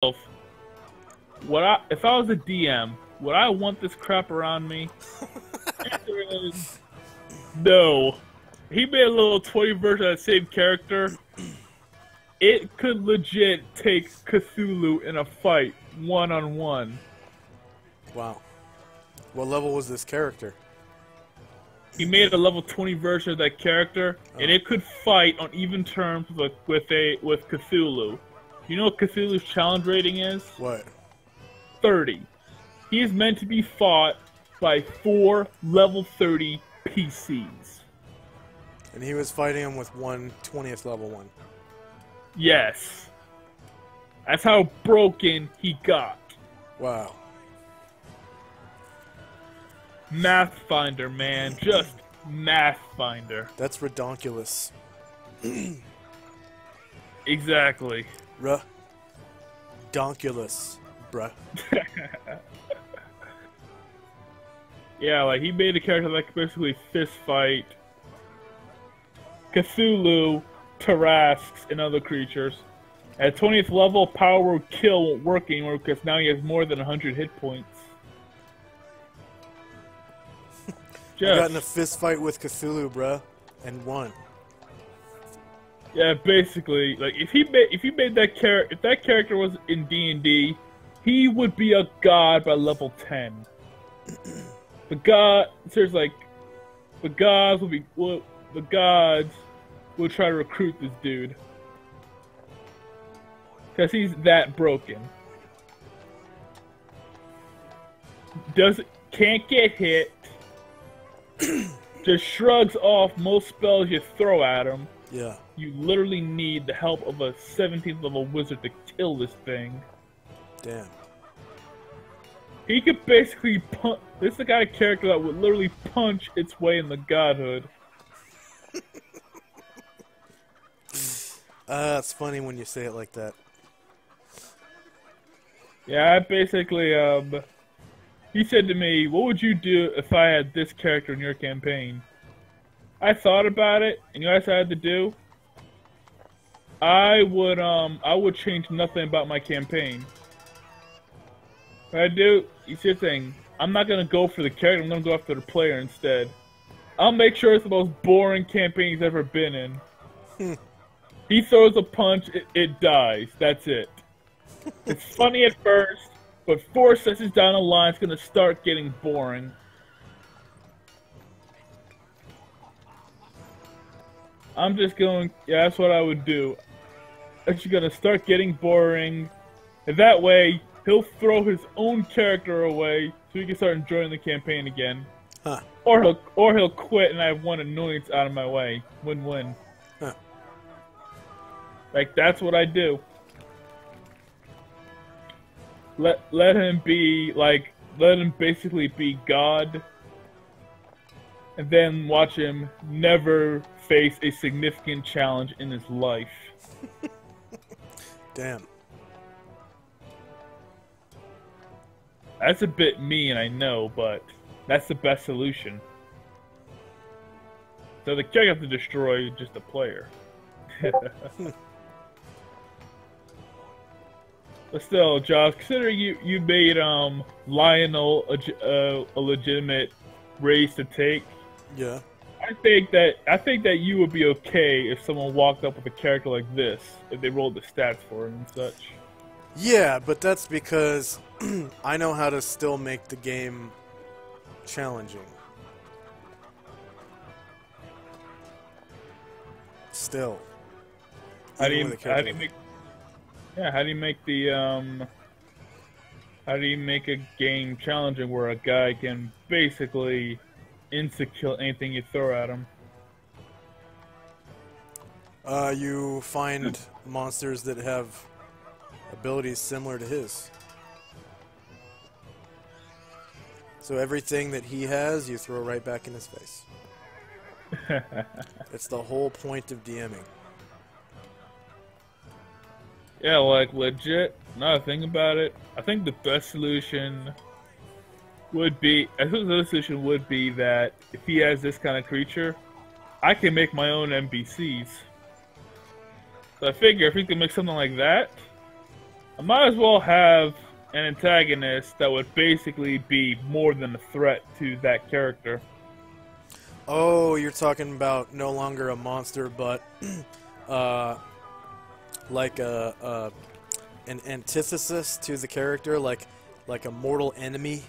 if I was a DM, would I want this crap around me? Answer is no. He made a little toy version of that same character. It could legit take Cthulhu in a fight, one-on-one. Wow. What level was this character? He made a level 20 version of that character, and it could fight on even terms with Cthulhu. You know what Cthulhu's challenge rating is? What? 30. He is meant to be fought by 4 level 30 PCs. And he was fighting him with 1/20th level one. Yes. That's how broken he got. Wow. Math Finder, man. Just Math Finder. That's redonkulous. Exactly. Donkulous, bruh. Yeah, like he made a character that could basically fist fight Cthulhu, Tarrasques, and other creatures. At 20th level, Power Word Kill won't work anymore because now he has more than 100 hit points. I got in a fist fight with Cthulhu, bruh, and won. Yeah, basically, like if that character was in D&D, he would be a god by level 10. The gods will try to recruit this dude because he's that broken. Can't get hit. Just shrugs off most spells you throw at him. Yeah. You literally need the help of a 17th level wizard to kill this thing. Damn. He could basically punch. This is the kind of character that would literally punch its way in the godhood. It's funny when you say it like that. Yeah, I basically, he said to me, what would you do if I had this character in your campaign? I thought about it, and you know what I had to do? I would change nothing about my campaign. What I do, you see the thing, I'm not gonna go for the character, I'm gonna go after the player instead. I'll make sure it's the most boring campaign he's ever been in. He throws a punch, it dies, that's it. It's funny at first, but 4 sessions down the line, it's gonna start getting boring. I'm just going, yeah, that's what I would do. It's gonna start getting boring, and that way, he'll throw his own character away so he can start enjoying the campaign again. Huh. Or he'll quit and I have one annoyance out of my way. Win-win. Huh. Like, that's what I do. Let him be, like, let him basically be God. And then watch him never face a significant challenge in his life. Damn. That's a bit mean, I know, but that's the best solution. So the character has to destroy just the player. But still, Josh, consider you made Lionel a legitimate race to take. Yeah. I think that you would be okay if someone walked up with a character like this, if they rolled the stats for him and such. Yeah, but that's because I know how to still make the game challenging. Still. How do you make a game challenging where a guy can basically insta-kill anything you throw at him? You find monsters that have abilities similar to his. So everything that he has, you throw right back in his face. It's the whole point of DMing. Yeah, like, legit, now I think about it, I think the best solution would be, that if he has this kind of creature, I can make my own NPCs. So I figure if he can make something like that, I might as well have an antagonist that would basically be more than a threat to that character. Oh, you're talking about no longer a monster, but like an antithesis to the character, like a mortal enemy.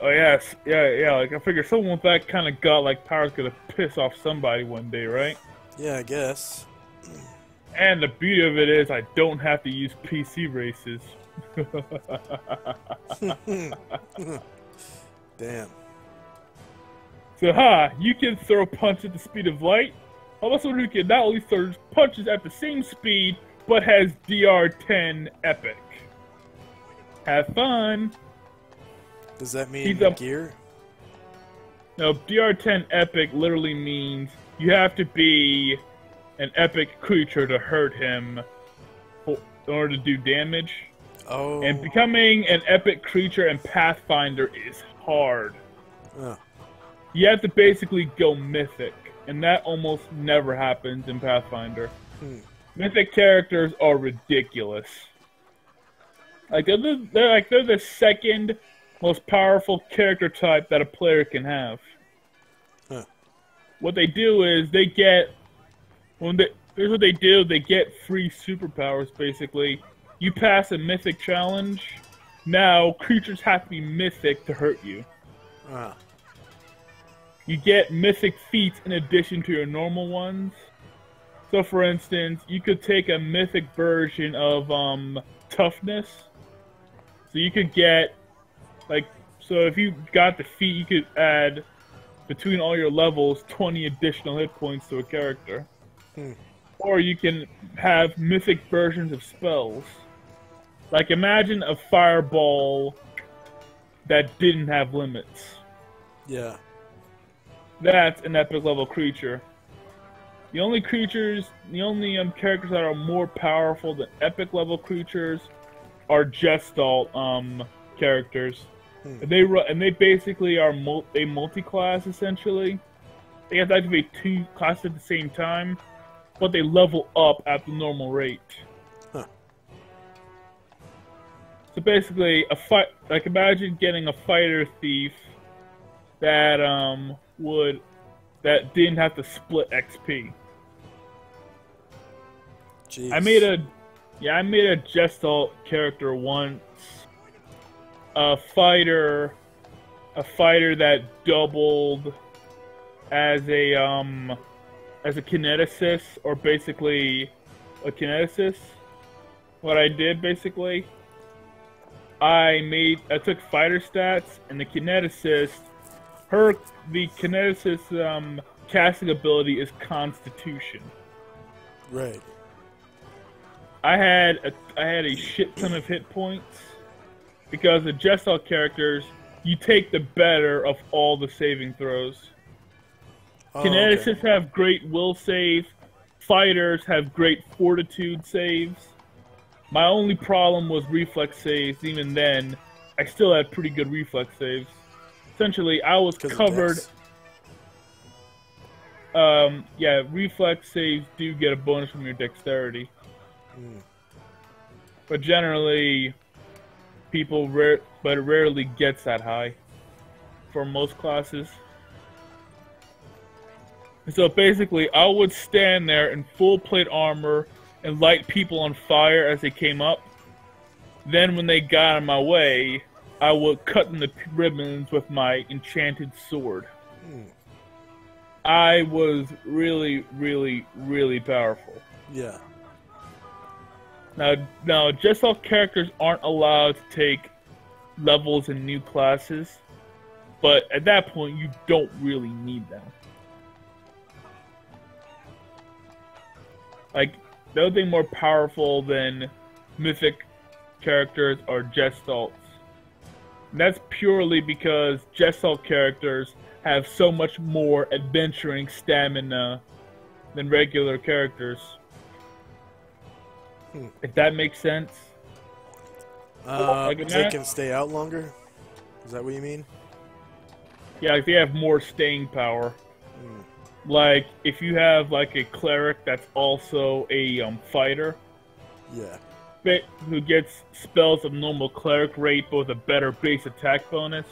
Oh yes, yeah. Like I figure someone with that kind of godlike power is gonna piss off somebody one day, right? Yeah, I guess. And the beauty of it is, I don't have to use PC races. Damn. So, you can throw punches at the speed of light. How about someone who can not only throw punches at the same speed, but has DR10 Epic? Have fun. Does that mean He's a gear? No, DR10 Epic literally means you have to be an epic creature to hurt him in order to do damage. Oh. And becoming an epic creature in Pathfinder is hard. You have to basically go mythic, and that almost never happens in Pathfinder. Mythic characters are ridiculous. Like they're the second most powerful character type that a player can have. What they do is they get here's what they do. They get free superpowers. Basically, you pass a mythic challenge. Now creatures have to be mythic to hurt you. You get mythic feats in addition to your normal ones. So, for instance, you could take a mythic version of toughness. So you could get so if you got the feat, you could add between all your levels 20 additional hit points to a character. Or you can have mythic versions of spells. Like imagine a fireball that didn't have limits. Yeah. That's an epic level creature. The only characters that are more powerful than epic level creatures are Gestalt characters. And they basically are a multi-class essentially. They have to activate two classes at the same time, but they level up at the normal rate. So basically, imagine getting a fighter thief that didn't have to split XP. Jeez. I made a Gestalt character once. A fighter that doubled as a kineticist, or basically a kineticist. What I did basically, I took fighter stats, and the kineticist casting ability is Constitution. Right. I had a shit ton of hit points because the Gestalt characters, you take the better of all the saving throws. Kineticists have great will save. Fighters have great fortitude saves. My only problem was reflex saves. Even then, I still had pretty good reflex saves. Essentially, I was covered. Yeah, reflex saves do get a bonus from your dexterity. But generally, but it rarely gets that high for most classes. And so basically, I would stand there in full plate armor and light people on fire as they came up. Then when they got in my way, I would cut them to ribbons with my enchanted sword. I was really, really, really powerful. Yeah. Now, Gestalt characters aren't allowed to take levels in new classes, but at that point, you don't really need them. Like, the other thing more powerful than mythic characters are Gestalts. And that's purely because Gestalt characters have so much more adventuring stamina than regular characters. If that makes sense. They can stay out longer? Is that what you mean? Yeah, like they have more staying power. Like, if you have, like, a cleric that's also a fighter. Yeah. who gets spells of normal cleric rate but with a better base attack bonus.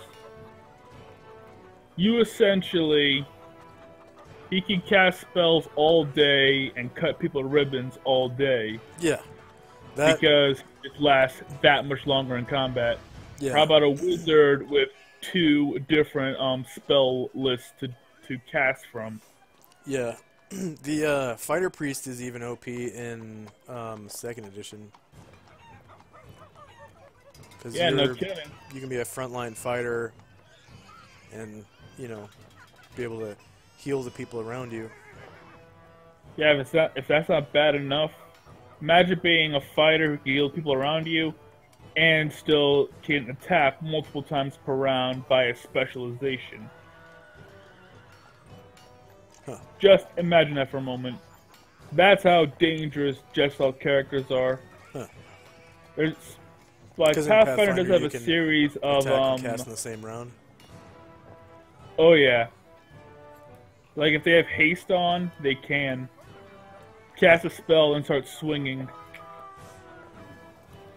You essentially, he can cast spells all day and cut people to ribbons all day. Yeah. Because it lasts that much longer in combat. Yeah. How about a wizard with 2 different spell lists to cast from? Yeah. The fighter priest is even OP in 2nd edition. Yeah, no kidding. You can be a frontline fighter and, you know, be able to heal the people around you. Yeah, if that's not bad enough, imagine being a fighter who can heal people around you and still can attack multiple times per round by a specialization. Huh. Just imagine that for a moment. That's how dangerous Gestalt characters are. Huh. There's like Pathfinder does have a series of cast in the same round. Oh yeah. Like if they have haste on, they can cast a spell and start swinging.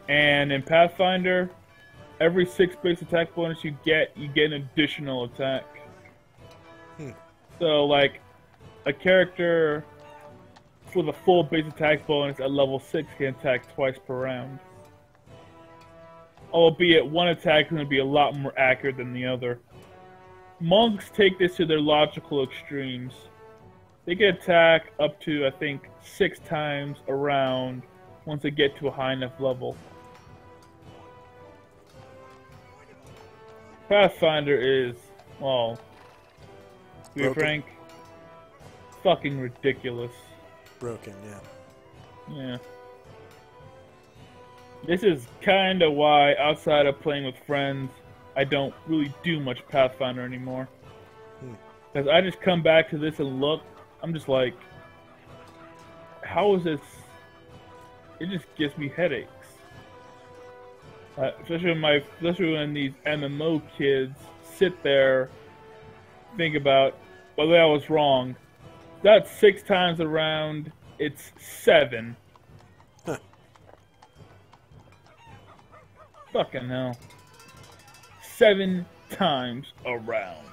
And in Pathfinder, every 6 base attack bonus you get an additional attack. So like a character with a full base attack bonus at level 6 can attack twice per round. Albeit one attack is going to be a lot more accurate than the other. Monks take this to their logical extremes. They can attack up to, I think, 6 times a round once they get to a high enough level. Pathfinder is, well, to be frank, fucking ridiculous. Broken, yeah. Yeah. This is kind of why, outside of playing with friends, I don't really do much Pathfinder anymore. Because I just come back to this and look, I'm just like, how is this? It just gives me headaches. Especially when these MMO kids sit there, think about, well, I was wrong. That's 6 times around. It's 7. Huh. Fucking hell. 7 times around.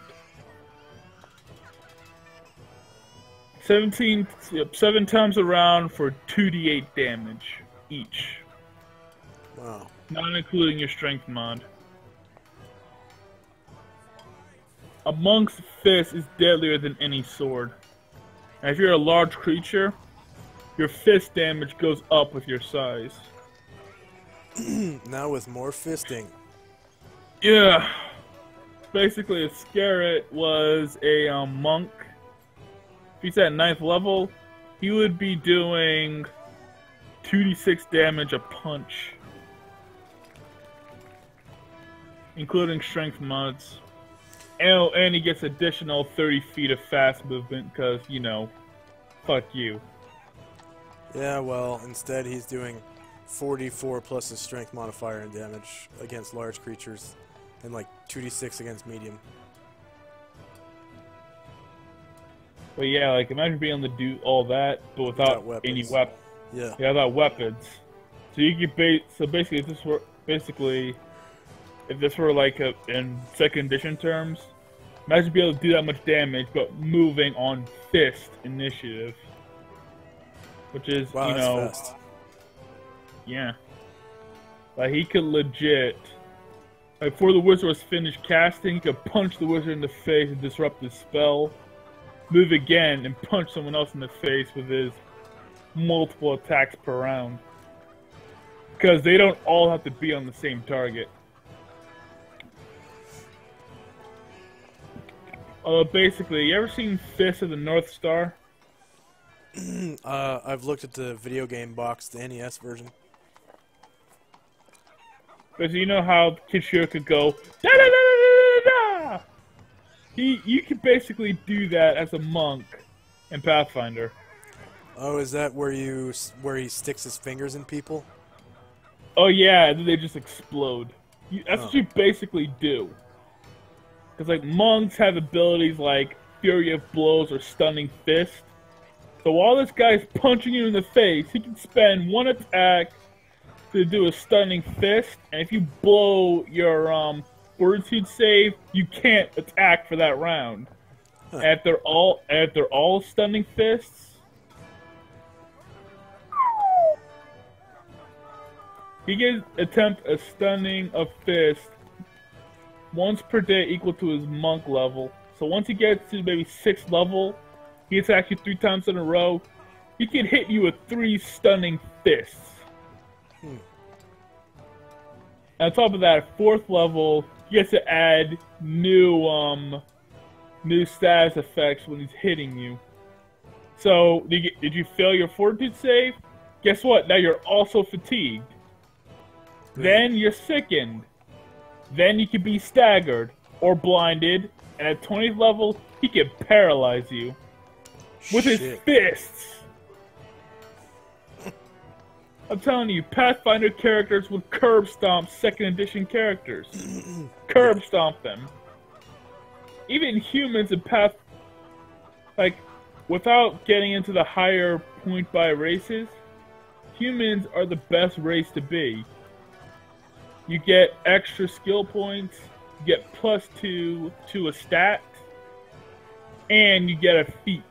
7 times around for 2d8 damage each. Wow. Not including your strength mod. A monk's fist is deadlier than any sword. And if you're a large creature, your fist damage goes up with your size. Now with more fisting. Yeah. Basically, a Scarret was a monk. If he's at 9th level, he would be doing 2d6 damage a punch. Including strength mods. And he gets additional 30 feet of fast movement because, you know, fuck you. Yeah, well, instead he's doing 44 plus his strength modifier and damage against large creatures, and like 2d6 against medium. But yeah, like imagine being able to do all that, but without any weapons. Yeah. Yeah, without weapons. So you could basically, if this were like in 2nd edition terms, imagine being able to do that much damage, but moving on fist initiative, which is wow, you know, that's fast. Yeah, like he could legit, like before the wizard was finished casting, he could punch the wizard in the face and disrupt his spell, move again and punch someone else in the face with his multiple attacks per round, because they don't all have to be on the same target. Basically, you ever seen Fist of the North Star? I've looked at the video game box, the NES version. Because you know how Kishiro could go da da da da da da. You could basically do that as a monk in Pathfinder. Oh, is that where he sticks his fingers in people? Oh yeah, and then they just explode. That's what you basically do. Because, like, monks have abilities like Fury of Blows or Stunning Fist. So while this guy's punching you in the face, he can spend one attack to do a stunning fist, and if you blow your fortitude save, you can't attack for that round. Huh. After all stunning fists, he can attempt a stunning of fist once per day equal to his monk level. So once he gets to maybe 6th level, he attacks you 3 times in a row. He can hit you with 3 stunning fists. On top of that, at 4th level, he gets to add new status effects when he's hitting you. So, did you fail your fortitude save? Guess what? Now you're also fatigued. Then you're sickened. Then you can be staggered or blinded. And at 20th level, he can paralyze you with his fists. I'm telling you, Pathfinder characters would curb stomp 2nd edition characters. Curb stomp them. Even humans in without getting into the higher point buy races, humans are the best race to be. You get extra skill points, you get +2 to a stat, and you get a feat.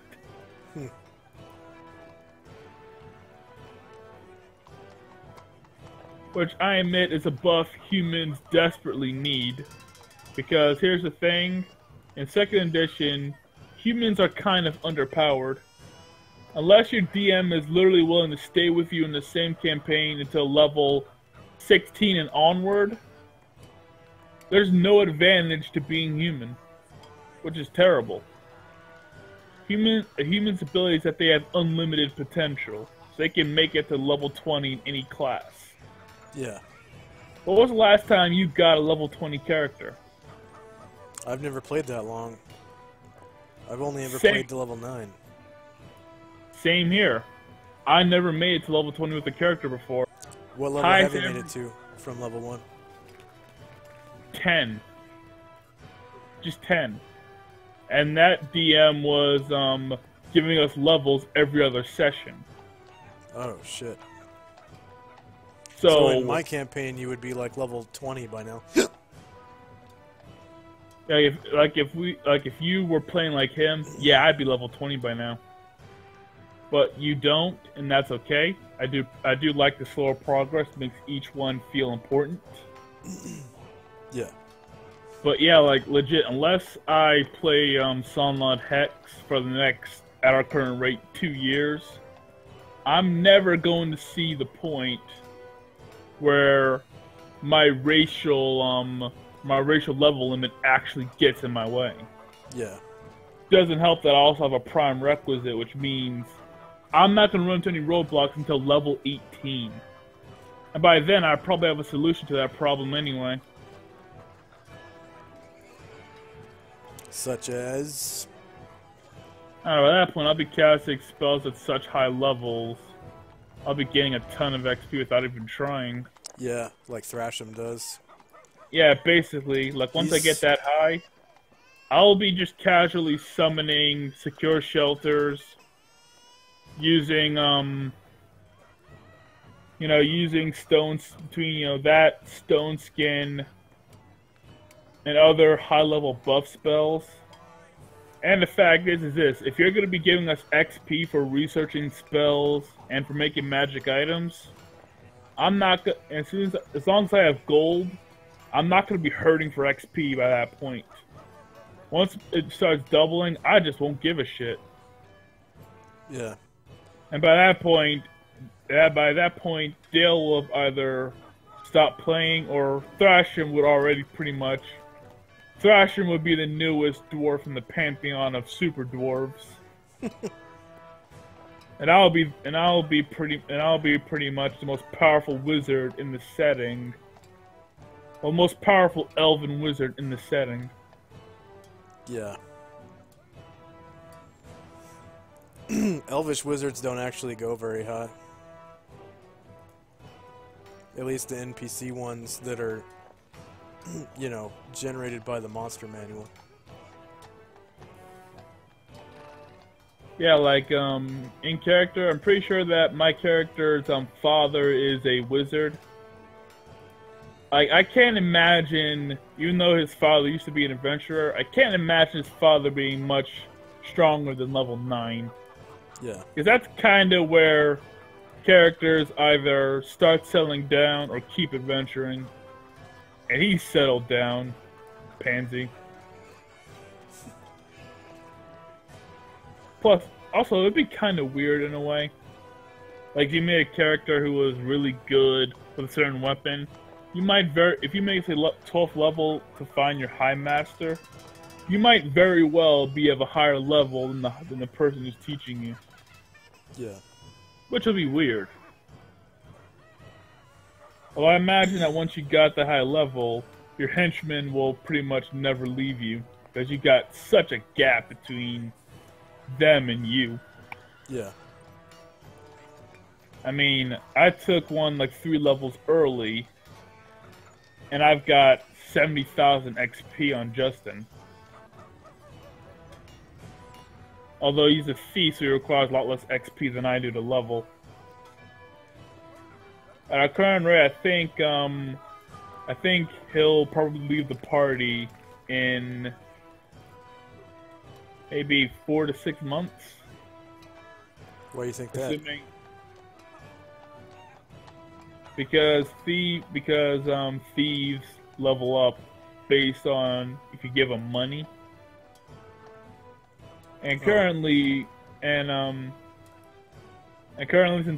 Which I admit is a buff humans desperately need. Because here's the thing, in 2nd edition, humans are kind of underpowered. Unless your DM is literally willing to stay with you in the same campaign until level 16 and onward, there's no advantage to being human, which is terrible. A human's ability is that they have unlimited potential, so they can make it to level 20 in any class. Yeah. When was the last time you got a level 20 character? I've never played that long. I've only ever played to level 9. Same here. I never made it to level 20 with a character before. What level have you made it to from level 1? 10. Just 10. And that DM was giving us levels every other session. Oh, shit. So in my campaign, you would be like level 20 by now. Yeah, if you were playing like him, yeah, I'd be level 20 by now. But you don't, and that's okay. I do like the slower progress. It makes each one feel important. Yeah. But yeah, like legit, unless I play Sunlord Hex for the next, at our current rate, 2 years, I'm never going to see the point where my racial level limit actually gets in my way. Yeah. Doesn't help that I also have a prime requisite, which means I'm not going to run into any roadblocks until level 18. And by then, I probably have a solution to that problem anyway. Such as? I don't know, at that point, I'll be casting spells at such high levels, I'll be getting a ton of XP without even trying. Yeah, like Thrasham does. Yeah, basically, like once I get that high, I'll be just casually summoning secure shelters, using using stones between that stone skin and other high-level buff spells. And the fact is this: if you're going to be giving us XP for researching spells and for making magic items, I'm not gonna. As long as I have gold, I'm not going to be hurting for XP by that point. Once it starts doubling, I just won't give a shit. Yeah. And by that point, Dale will have either stopped playing, or Thrasham would already pretty much. Thrasham would be the newest dwarf in the pantheon of super dwarves. and I'll be pretty much the most powerful wizard in the setting. Well, most powerful elven wizard in the setting. Yeah. Elvish wizards don't actually go very high. At least the NPC ones that are, generated by the monster manual. Yeah, like, in character, I'm pretty sure that my character's father is a wizard. like, I can't imagine, even though his father used to be an adventurer, I can't imagine his father being much stronger than level 9. Yeah. Because that's kind of where characters either start settling down or keep adventuring. And he's settled down, pansy. Plus, also, it'd be kind of weird in a way. Like, you made a character who was really good with a certain weapon. You might if you make, say, 12th level to find your High Master, you might very well be of a higher level than the person who's teaching you. Yeah. Which will be weird. Well, I imagine that once you got the high level, your henchmen will pretty much never leave you, because you got such a gap between them and you. Yeah. I mean, I took one like 3 levels early, and I've got 70,000 XP on Justin. Although he's a thief, so he requires a lot less XP than I do to level. At our current rate, I think he'll probably leave the party in maybe 4 to 6 months. Why do you think that? Because thieves level up based on if you give them money. And currently, since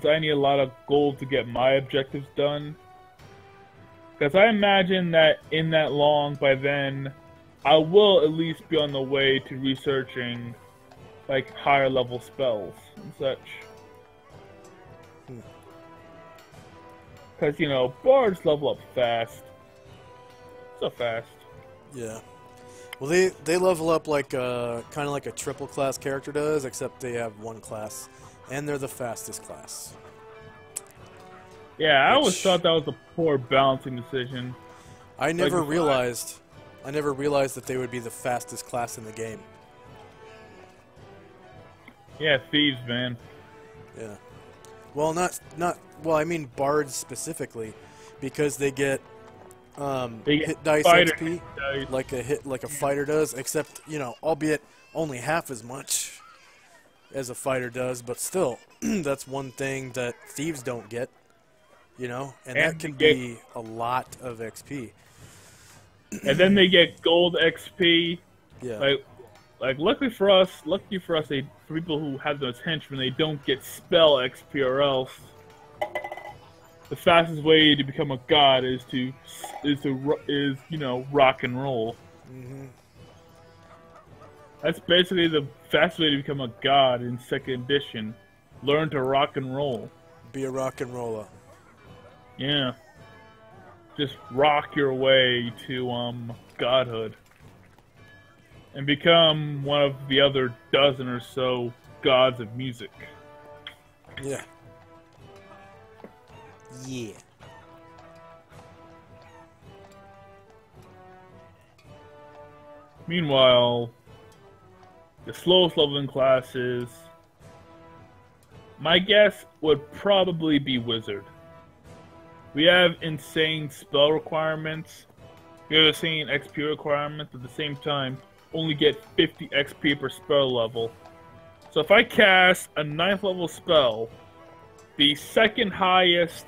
I need a lot of gold to get my objectives done, because I imagine that in that long, by then, I will at least be on the way to researching, like, higher level spells and such. Because, you know, bards level up fast. So fast. Yeah. Well, they level up like kind of like a triple class character does, except they have one class, and they're the fastest class. Yeah, I always thought that was a poor balancing decision. I never realized that they would be the fastest class in the game. Yeah, thieves, man. Yeah. Well, well, I mean bards specifically, because they get hit dice XP like a fighter does, except, you know, albeit only half as much as a fighter does, but still, that's one thing that thieves don't get, you know, and that can be a lot of XP. And then they get gold XP. Yeah. Like lucky for us, for people who have those henchmen, they don't get spell XP, or else the fastest way to become a god is you know, rock and roll. Mm-hmm. That's basically the fastest way to become a god in 2nd edition. Learn to rock and roll. Be a rock and roller. Yeah. Just rock your way to godhood. And become one of the other dozen or so gods of music. Yeah. Yeah. Meanwhile, the slowest leveling classes, my guess would probably be Wizard. We have insane spell requirements. We have insane XP requirements. At the same time, only get 50 XP per spell level. So if I cast a 9th level spell, the second highest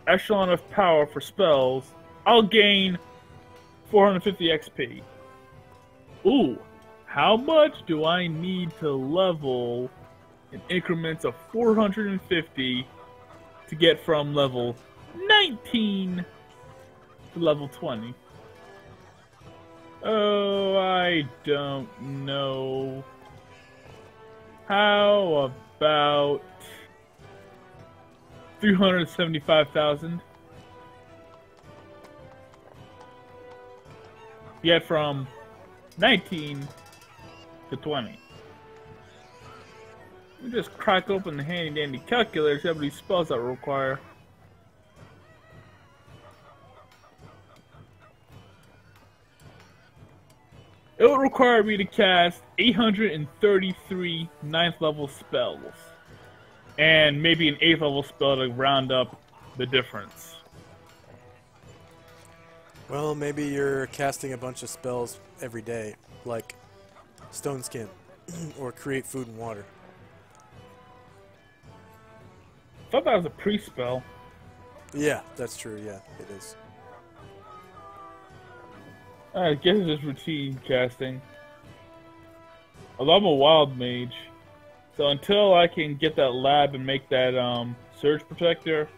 echelon of power for spells, I'll gain 450 XP. Ooh, how much do I need to level in increments of 450 to get from level 19 to level 20? Oh, I don't know. How about 375,000? Get from 19 to 20. We just crack open the handy dandy calculator, see how many spells that require. It would require me to cast 833 9th level spells. And maybe an 8th level spell to round up the difference. Well, maybe you're casting a bunch of spells every day, like Stone Skin, or Create Food and Water. I thought that was a pre-spell. Yeah, that's true, yeah, it is. I guess it's just routine casting. Although I'm a wild mage, so until I can get that lab and make that surge protector,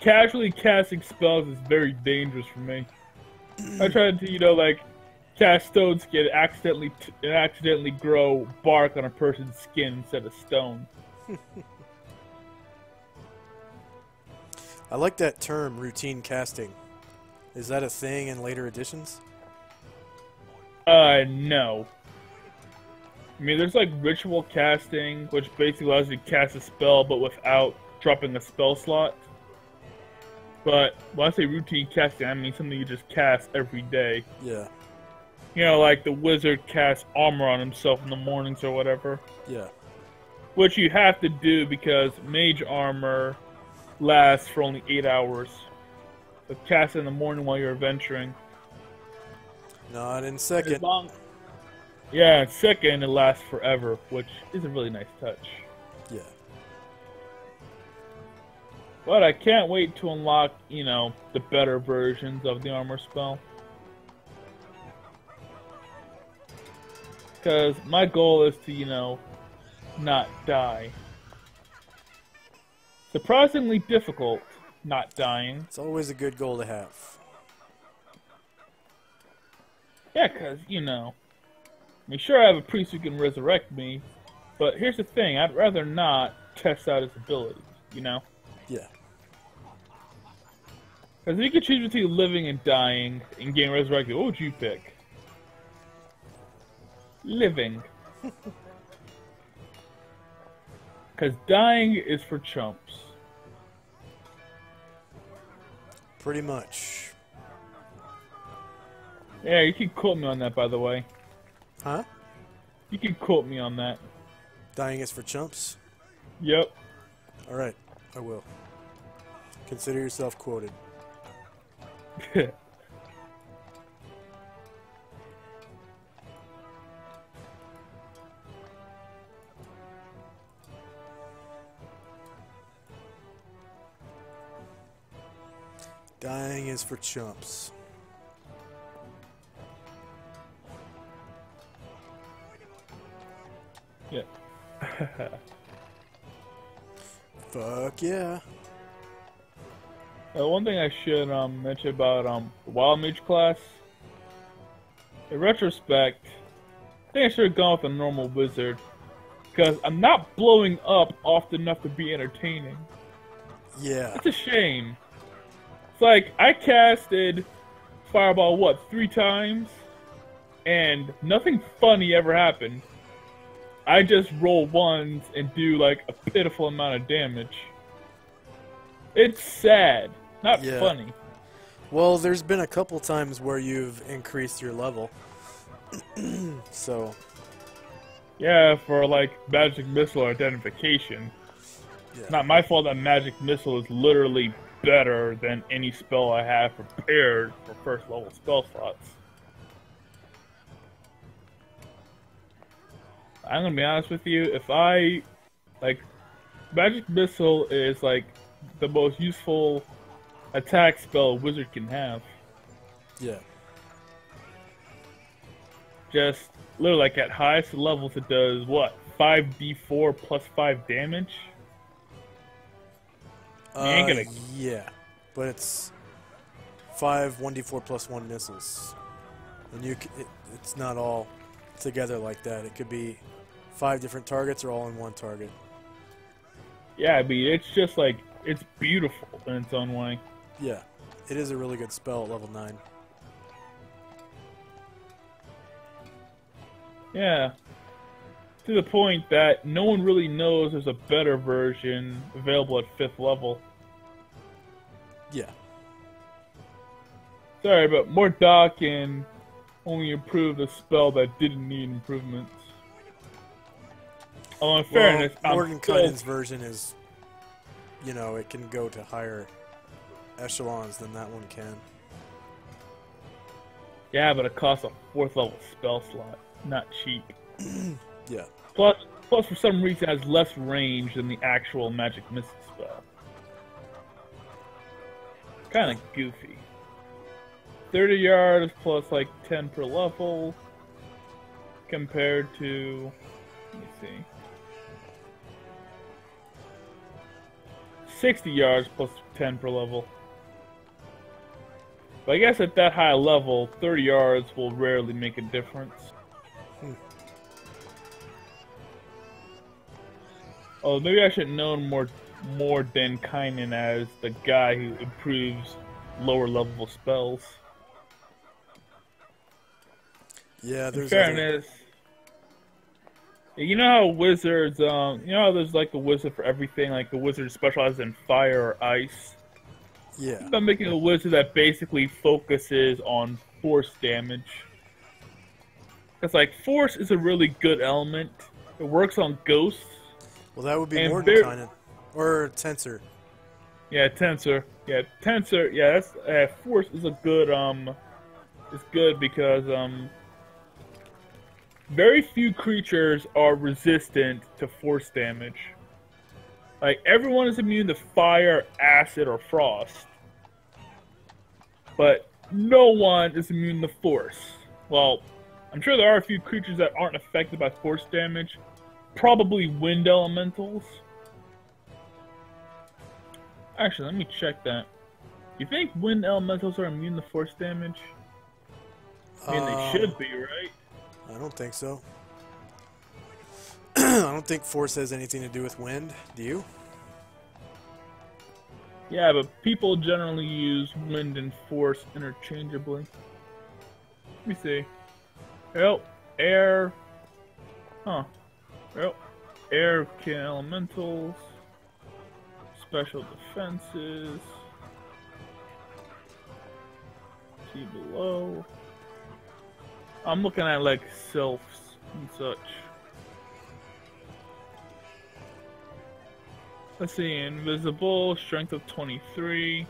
casually casting spells is very dangerous for me. I tried to, like, cast Stone Skin and accidentally grow bark on a person's skin instead of stone. I like that term, routine casting. Is that a thing in later editions? No. I mean, there's like ritual casting, which basically allows you to cast a spell, but without dropping a spell slot. But when I say routine casting, I mean something you just cast every day. Yeah. You know, like the wizard casts armor on himself in the mornings or whatever. Yeah. Which you have to do because mage armor lasts for only 8 hours. So cast it in the morning while you're adventuring. Not in second. Yeah, in second it lasts forever, which is a really nice touch. Yeah. But I can't wait to unlock, the better versions of the armor spell. Because my goal is to, not die. Surprisingly difficult, not dying. It's always a good goal to have. Yeah, because, I mean, sure I have a priest who can resurrect me, but here's the thing, I'd rather not test out his abilities, Yeah. Because if you could choose between living and dying and getting resurrected, what would you pick? Living. Because dying is for chumps. Pretty much. Yeah, you can quote me on that, by the way. Huh? You can quote me on that. Dying is for chumps? Yep. Alright, I will. Consider yourself quoted. Dying is for chumps. Yeah. Fuck yeah. One thing I should mention about the Wild Mage class. In retrospect, I think I should have gone with a normal wizard. Because I'm not blowing up often enough to be entertaining. Yeah. It's a shame. It's like, I casted Fireball, 3 times? And nothing funny ever happened. I just roll ones and do, like, a pitiful amount of damage. It's sad. Not funny. Well, there's been a couple times where you've increased your level. So... Yeah, for, like, magic missile identification. Yeah. Not my fault that magic missile is literally better than any spell I have prepared for first level spell slots. I'm gonna be honest with you, if I, magic missile is, the most useful attack spell a wizard can have. Yeah. Just, literally, at highest levels it does, 5d4 plus 5 damage? You ain't gonna... Yeah, but it's 5 1d4 plus 1 missiles. And it's not all together like that. It could be 5 different targets or all in one target. Yeah, I mean, it's just it's beautiful in its own way. Yeah, it is a really good spell at level 9. Yeah. To the point that no one really knows there's a better version available at 5th level. Yeah. Sorry, but Mordok can only improve a spell that didn't need improvements. Oh, in fairness, Mordenkainen's version is, it can go to higher echelons than that one can. Yeah, but it costs a 4th level spell slot. Not cheap. Yeah. Plus, for some reason, it has less range than the actual magic missile spell. Kind of goofy. 30 yards plus like 10 per level. Compared to, let me see, 60 yards plus 10 per level. But I guess at that high level, 30 yards will rarely make a difference. Oh, maybe I should know more Dan Kynan as the guy who improves lower level spells. Yeah, there's. In fairness, you know how wizards, you know how there's like a wizard for everything, like the wizard specializes in fire or ice. Yeah. I'm making a wizard that basically focuses on force damage. Because, like, force is a really good element. It works on ghosts. Well, that would be more Mordenkainen. Or Tensor. Yeah, Tensor. Yeah, Tensor. Yeah, that's force is a good, it's good because, very few creatures are resistant to force damage. Like, everyone is immune to fire, acid, or frost. But no one is immune to force. Well, I'm sure there are a few creatures that aren't affected by force damage. Probably wind elementals. Actually, let me check that. You think wind elementals are immune to force damage? I mean, they should be, right? I don't think so. I don't think force has anything to do with wind. Do you? Yeah, but people generally use wind and force interchangeably. Let me see. Well, air. Huh. Well, air can elementals. Special defenses. See below. I'm looking at like sylphs and such. Let's see, invisible, strength of 23,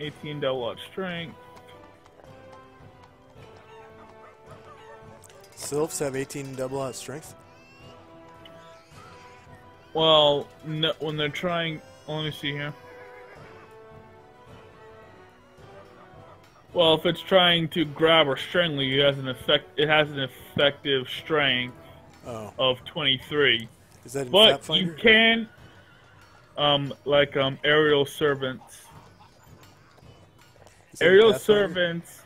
18 double out strength. Sylphs have 18 double out strength? Well, no, when they're trying, let me see here. Well, if it's trying to grab or strangle you, it has an effective strength of 23. Is that in but Fapfinder? You can, aerial servants. Aerial servants.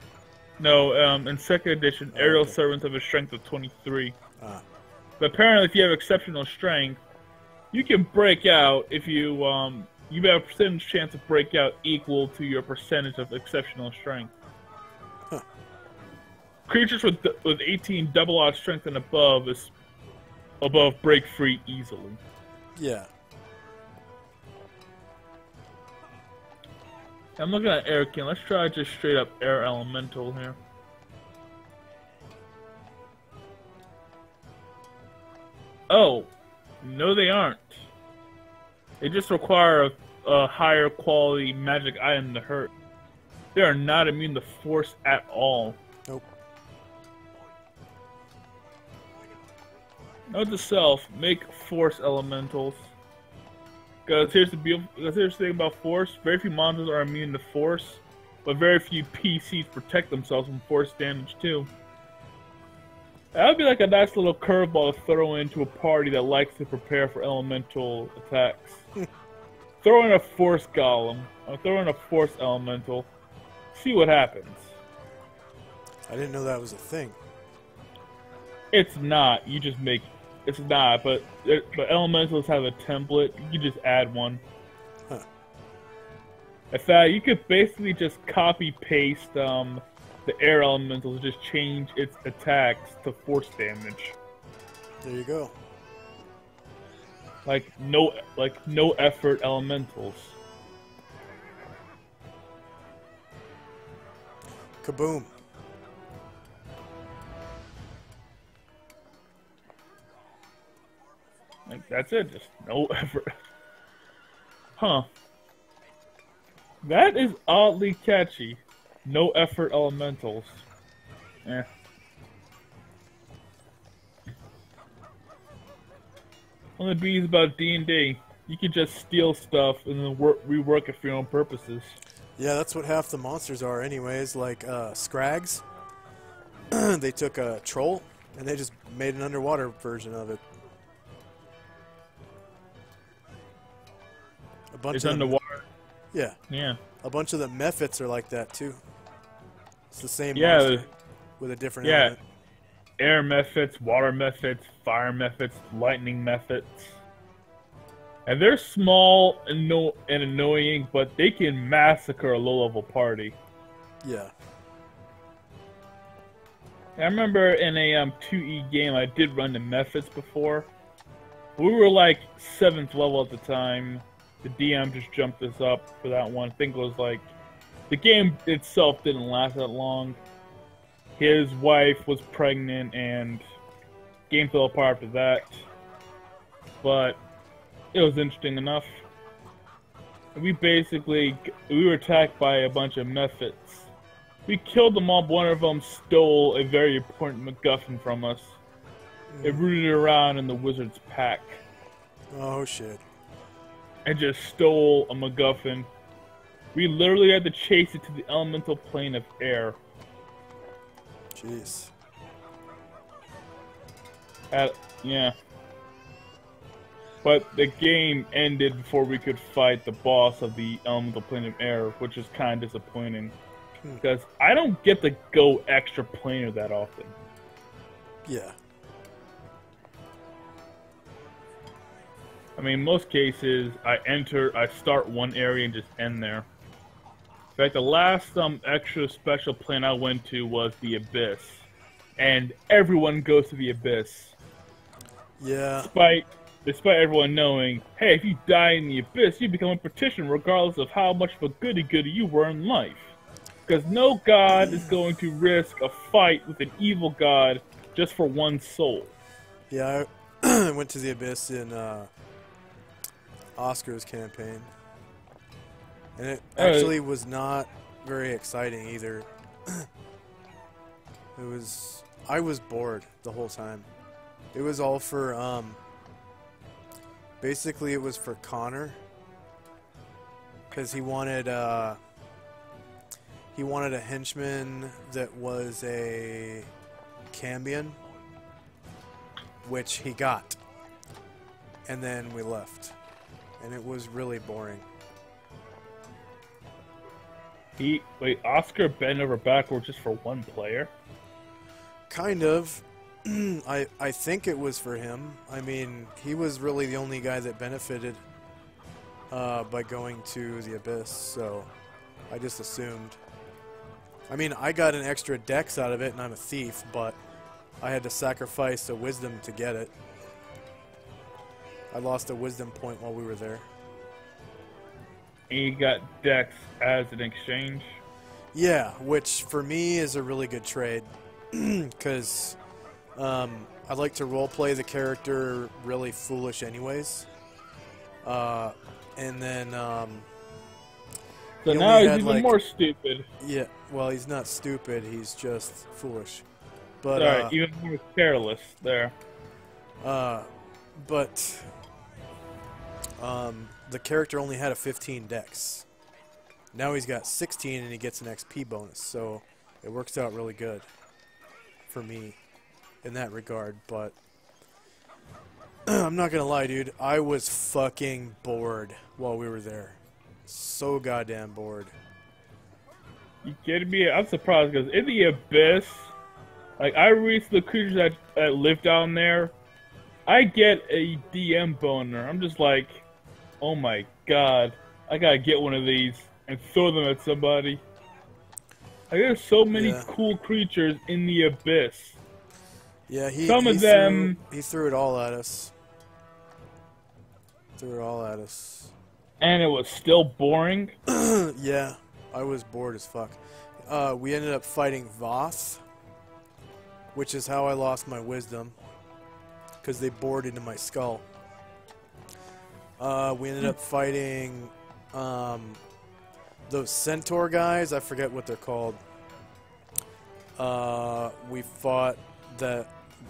No, in second edition, aerial servants have a strength of 23. But apparently, if you have exceptional strength, you can break out if you have a percentage chance to break out equal to your percentage of exceptional strength. Huh. Creatures with 18 double odd strength and above break free easily. Yeah. I'm looking at air can. Let's try just straight up air elemental here. Oh, no, they aren't. They just require a higher quality magic item to hurt. They are not immune to force at all. Nope. Note to self: make force elementals. Because here's the thing about force: very few monsters are immune to force, but very few PCs protect themselves from force damage too. That would be like a nice little curveball to throw into a party that likes to prepare for elemental attacks. Throw in a force golem, or throw in a force elemental. See what happens. I didn't know that was a thing. It's not. You just make. It's not, but elementals have a template. You can just add one. Huh. In fact, you could basically just copy paste the air elementals, just change its attacks to force damage. There you go. Like no effort elementals. Kaboom. Like, that's it, just no effort. Huh. That is oddly catchy. No effort elementals. Eh. One of the beauties about D&D, you can just steal stuff and then rework it for your own purposes. Yeah, that's what half the monsters are anyways, like Scrags. They took a troll and they just made an underwater version of it. A bunch it's of underwater? Yeah. Yeah. A bunch of the Mephits are like that too. It's the same monster with a different element. Air Mephits, water Mephits, fire Mephits, lightning Mephits. And they're small and annoying, but they can massacre a low-level party. Yeah. I remember in a 2E game, I did run the Mephits before. We were like 7th level at the time. The DM just jumped us up for that one. I think it was like... The game itself didn't last that long. His wife was pregnant and game fell apart after that. But it was interesting enough. We were attacked by a bunch of Mephits. We killed them all, but one of them stole a very important MacGuffin from us. It rooted around in the wizard's pack. Oh shit. And just stole a MacGuffin. We literally had to chase it to the elemental plane of air. Jeez. Yeah. But the game ended before we could fight the boss of the elemental plane of air, which is kind of disappointing. Because I don't get to go extra planar that often. Yeah. I mean, in most cases, I start one area and just end there. In fact, the last extra special plane I went to was the Abyss. And everyone goes to the Abyss. Yeah. Despite everyone knowing, hey, if you die in the Abyss, you become a partition regardless of how much of a goody-goody you were in life. Because no god is going to risk a fight with an evil god just for one soul. Yeah, I went to the Abyss in Oscar's campaign. And it actually was not very exciting either. I was bored the whole time. It was all for, basically it was for Connor. Because he wanted a henchman that was a Cambion, which he got. And then we left. And it was really boring. Wait, Oscar bent over backwards just for one player? Kind of. I think it was for him. I mean, he was really the only guy that benefited by going to the Abyss, so I just assumed. I mean, I got an extra dex out of it, and I'm a thief, but I had to sacrifice a wisdom to get it. I lost a wisdom point while we were there. And you got dex as an exchange? Yeah, which for me is a really good trade. Because I like to roleplay the character really foolish anyways. And then... so now he's even more stupid. Yeah, well, he's not stupid, he's just foolish. But, sorry, even more careless there. But the character only had a 15 dex. Now he's got 16 and he gets an XP bonus, so it works out really good for me in that regard. But I'm not gonna lie, dude, I was fucking bored while we were there. So goddamn bored. You kidding me? I'm surprised because in the Abyss, like I reached the creatures that live down there, I get a DM boner. I'm just like, oh my god, I gotta get one of these and throw them at somebody. Like, there's so many cool creatures in the Abyss. Yeah, he threw it all at us. Threw it all at us. And it was still boring? Yeah, I was bored as fuck. We ended up fighting Voth, which is how I lost my wisdom, because they bored into my skull. We ended up fighting those centaur guys. I forget what they're called. We fought that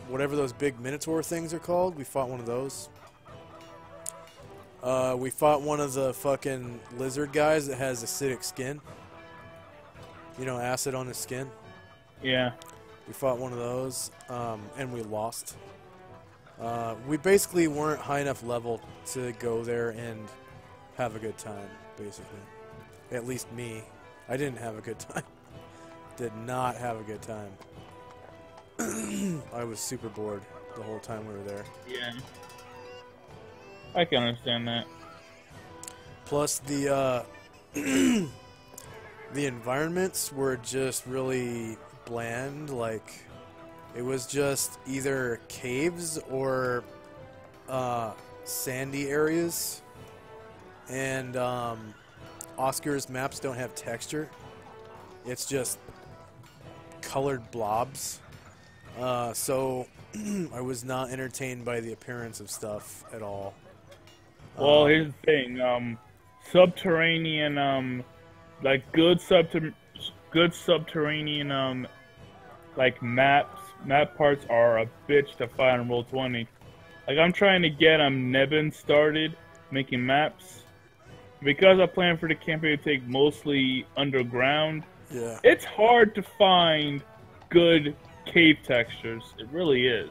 whatever those big minotaur things are called. We fought one of those. We fought one of the fucking lizard guys that has acidic skin. You know, acid on his skin. Yeah. We fought one of those, and we lost. We basically weren't high enough level to go there and have a good time, basically. At least me. I didn't have a good time. Did not have a good time. I was super bored the whole time we were there. Yeah. I can understand that. Plus the the environments were just really bland. Like, it was just either caves or sandy areas. And Oscar's maps don't have texture. It's just colored blobs. So I was not entertained by the appearance of stuff at all. Well, here's the thing. Subterranean, like good subterranean, like map parts are a bitch to find in Roll20. Like, I'm trying to get Nebin started making maps. Because I plan for the campaign to take mostly underground, yeah, it's hard to find good cave textures. It really is.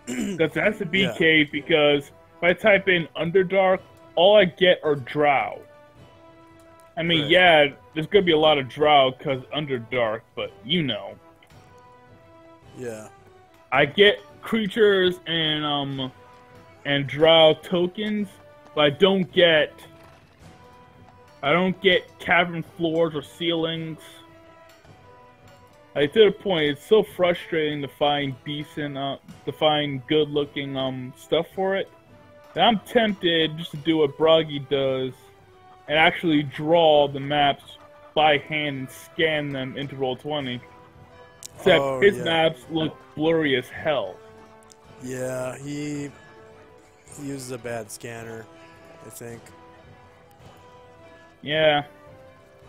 Because it has to be cave, because if I type in Underdark, all I get are drow. I mean, right. Yeah, there's going to be a lot of drow because Underdark, but you know. Yeah. I get creatures and drow tokens, but I don't get cavern floors or ceilings. Like, to the point, it's so frustrating to find good-looking stuff for it, that I'm tempted just to do what Broggy does and actually draw the maps by hand and scan them into Roll20. Except his maps look blurry as hell. Yeah, he uses a bad scanner, I think. Yeah,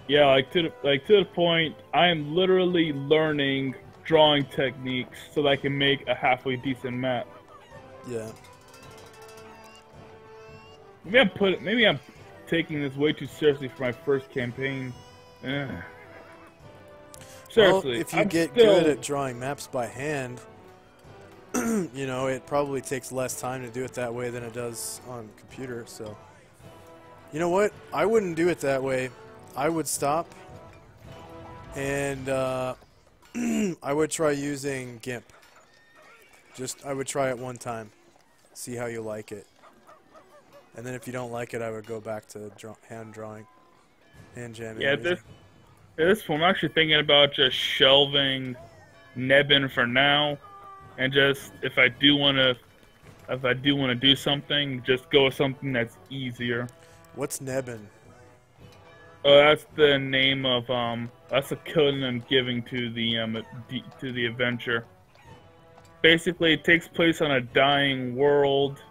like to the point, I am literally learning drawing techniques so that I can make a halfway decent map. Yeah. Maybe I'm taking this way too seriously for my first campaign. Seriously, well, if you get good at drawing maps by hand, you know, it probably takes less time to do it that way than it does on computer, so... You know what? I wouldn't do it that way. I would stop, and I would try using GIMP. I would try it one time, see how you like it. And then if you don't like it, I would go back to hand drawing, hand jamming. Yeah, at this point, I'm actually thinking about just shelving Nebin for now, and just if I do want to do something, just go with something that's easier. What's Nebin? Oh, that's the name of that's the code I'm giving to the adventure. Basically, it takes place on a dying world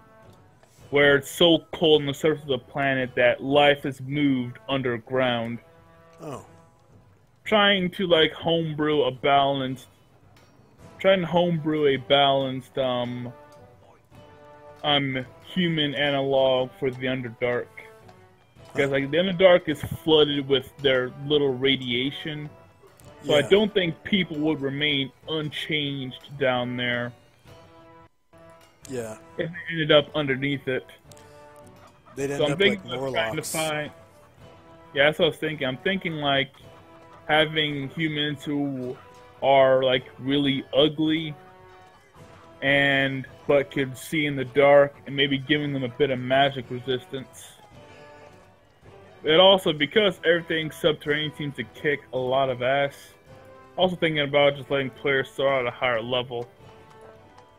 where it's so cold on the surface of the planet that life has moved underground. Oh. Trying to homebrew a balanced human analog for the Underdark. Because the Underdark is flooded with their little radiation, so I don't think people would remain unchanged down there. Yeah. If they ended up underneath it. They'd end up like Morlocks. Yeah, that's what I was thinking. I'm thinking having humans who are really ugly but could see in the dark, and maybe giving them a bit of magic resistance. But also, because everything subterranean seems to kick a lot of ass, also thinking about just letting players start at a higher level.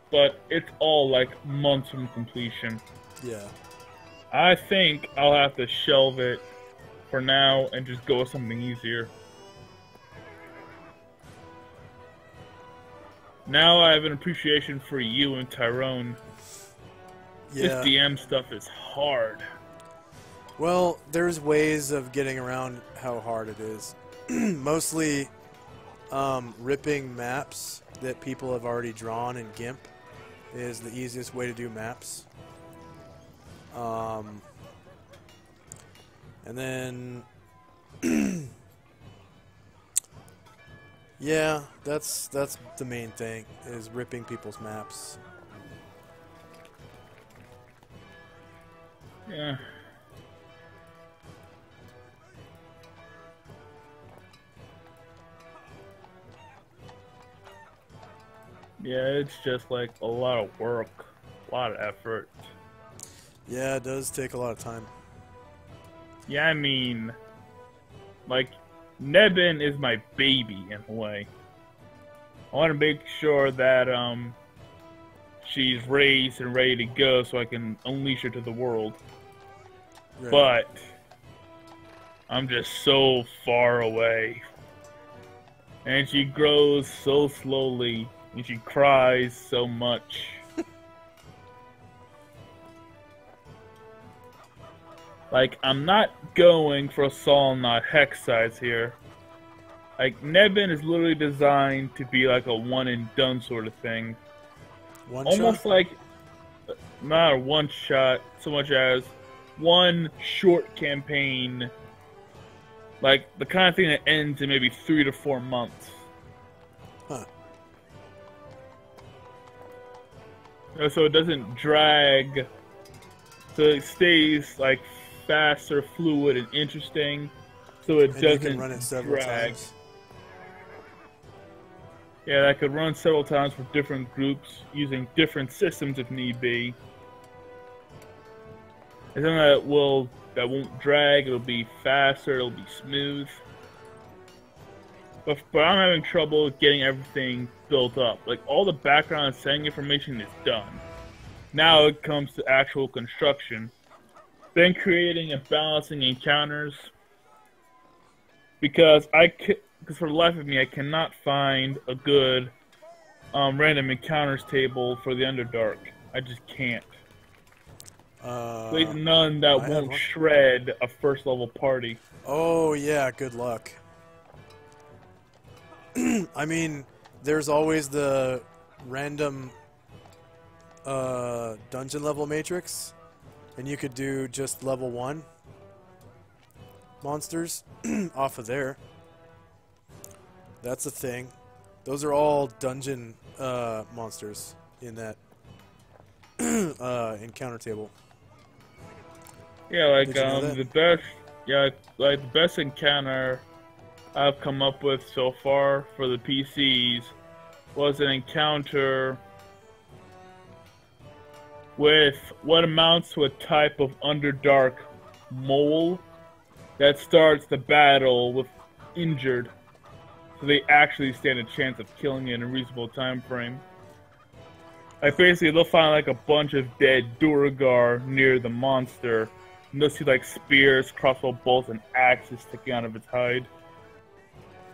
But it's all months from completion. Yeah. I think I'll have to shelve it for now and just go with something easier. Now I have an appreciation for you and Tyrone. Yeah. This DM stuff is hard. Well, there's ways of getting around how hard it is. Mostly ripping maps that people have already drawn in GIMP is the easiest way to do maps. And then yeah, that's the main thing, is ripping people's maps. Yeah. Yeah, it's just like a lot of work, a lot of effort. Yeah, it does take a lot of time. Yeah, I mean, like, Nebin is my baby in a way. I want to make sure that she's raised and ready to go so I can unleash her to the world. Right. But I'm just so far away. And she grows so slowly, and she cries so much. Like, I'm not going for a Sol not hex size here. Like, Nebin is literally designed to be like a one and done sort of thing. Almost like, not a one shot so much as one short campaign. Like, the kind of thing that ends in maybe 3 to 4 months. Huh. So it doesn't drag. So it stays, like, faster, fluid, and interesting. So it doesn't you can run it several drag. times. Yeah, I could run several times for different groups using different systems if need be. And then that won't drag. It'll be faster. It'll be smooth. But I'm having trouble getting everything built up. Like, all the background and setting information is done. Now it comes to actual construction. Then creating and balancing encounters. Because for the life of me, I cannot find a good random encounters table for the Underdark. I just can't. There's none that won't shred a first level party. Oh yeah, good luck. I mean, there's always the random dungeon level matrix, and you could do just level 1 monsters off of there. That's a thing. Those are all dungeon monsters in that encounter table. Yeah, like the best encounter I've come up with so far for the PCs was an encounter with what amounts to a type of Underdark mole that starts the battle with injured, so they actually stand a chance of killing it in a reasonable time frame. Like, basically, they'll find like a bunch of dead Duragar near the monster, and they'll see like spears, crossbow bolts, and axes sticking out of its hide.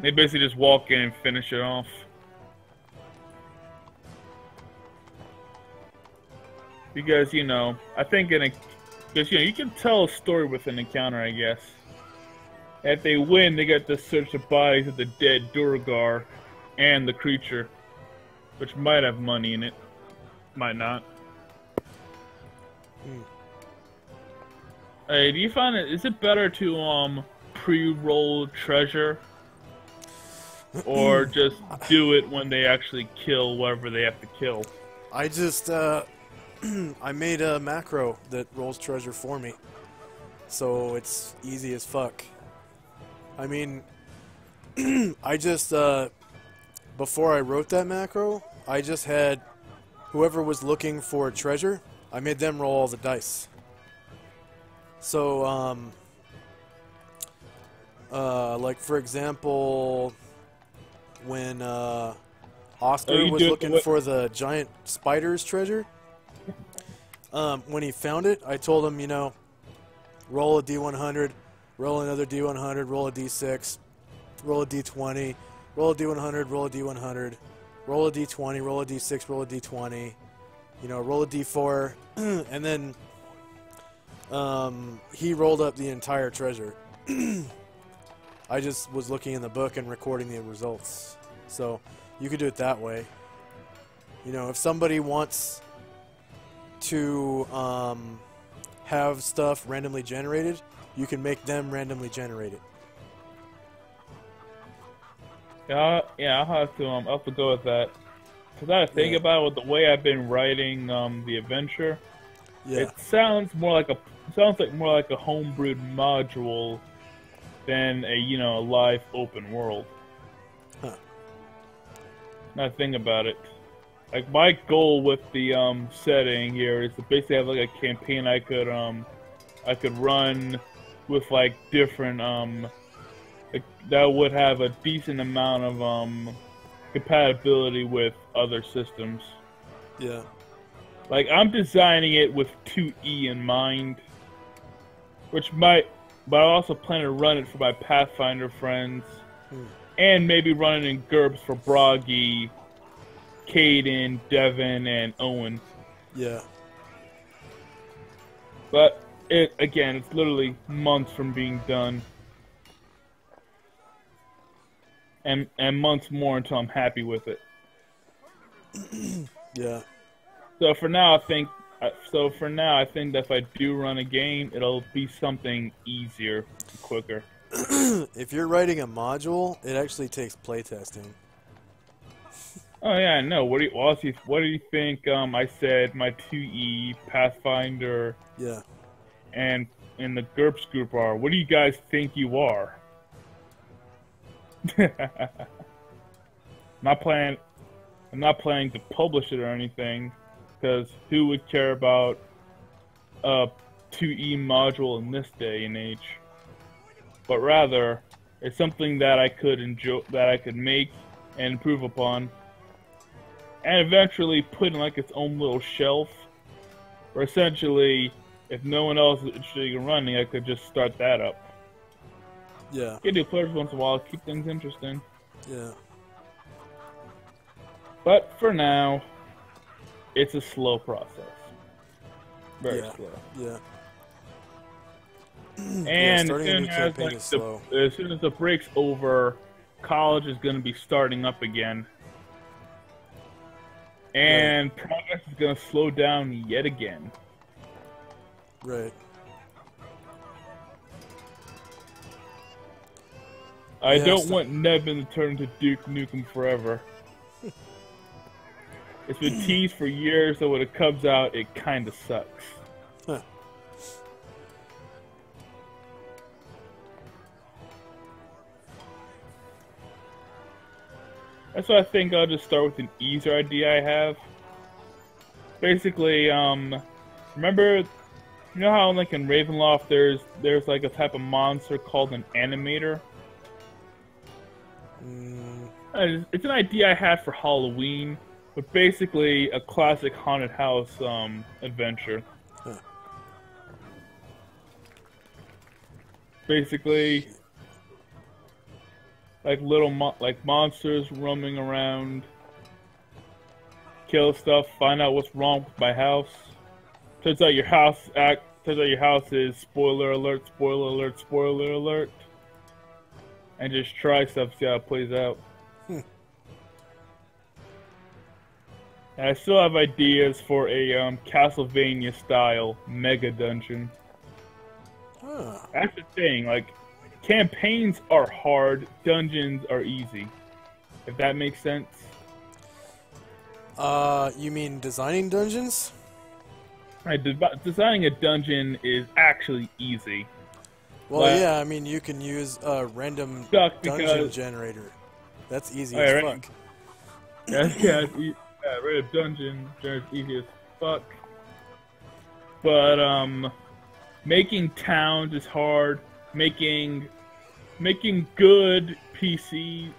They basically just walk in and finish it off. Because, you know, I think because, you know, you can tell a story with an encounter, I guess. If they win, they get to search the bodies of the dead Duragar and the creature, which might have money in it, might not. Hey, do you find is it better to pre-roll treasure, or just do it when they actually kill whatever they have to kill? I just I made a macro that rolls treasure for me, so it's easy as fuck. I mean, I just before I wrote that macro, I just had whoever was looking for treasure, I made them roll all the dice. So, like for example, when Oscar was looking for the giant spider's treasure, when he found it, I told him, you know, roll a D100, roll another D100, roll a D6, roll a D20, roll a D100, roll a D100, roll a D20, roll a D6, roll a D20, you know, roll a D4, and then he rolled up the entire treasure. I just was looking in the book and recording the results. So you could do it that way. You know, if somebody wants to have stuff randomly generated, you can make them randomly generated. Yeah, I'll have to go with that. Cause I think about it, with the way I've been writing the adventure, it sounds more like a homebrewed module than a live open world. Huh. Now think about it. Like, my goal with the setting here is to basically have like a campaign I could run with like different that would have a decent amount of compatibility with other systems. Yeah. Like, I'm designing it with 2E in mind, but I also plan to run it for my Pathfinder friends, and maybe run it in GURPS for Broggy, Caden, Devin, and Owen. Yeah. But it's literally months from being done. And months more until I'm happy with it. Yeah. So for now, I think that if I do run a game, it'll be something easier, quicker. If you're writing a module, it actually takes playtesting. Oh yeah, I know. What do you think? I said my 2E Pathfinder. Yeah. And in the GURPS group are. What do you guys think you are? I'm not planning to publish it or anything, because who would care about a 2E module in this day and age? But rather, it's something that I could enjoy, that I could make and improve upon, and eventually put in like its own little shelf, where essentially, if no one else is interested in running, I could just start that up. Yeah. Get new players once in a while, keep things interesting. Yeah. But for now, it's a slow process. Very slow. Yeah. And as soon as the break's over, college is going to be starting up again. And progress is going to slow down yet again. Right. I don't want Nevin to turn into Duke Nukem forever. It's been teased for years, so when it comes out, it kind of sucks. Huh. That's why I think I'll just start with an easier idea I have. Basically, remember, you know how like in Ravenloft there's like a type of monster called an animator? It's an idea I had for Halloween, but basically a classic haunted house adventure. Huh. Basically, like little monsters roaming around, kill stuff, find out what's wrong with my house. Turns out your house is spoiler alert, spoiler alert, spoiler alert. And just try stuff, see how it plays out. And I still have ideas for a Castlevania-style mega dungeon. That's the thing, like, campaigns are hard, dungeons are easy. If that makes sense. You mean designing dungeons? Designing a dungeon is actually easy. Well, yeah, I mean, you can use a random dungeon generator. That's easy as fuck. Random dungeon generator is easy as fuck. But, making towns is hard. Making good NPCs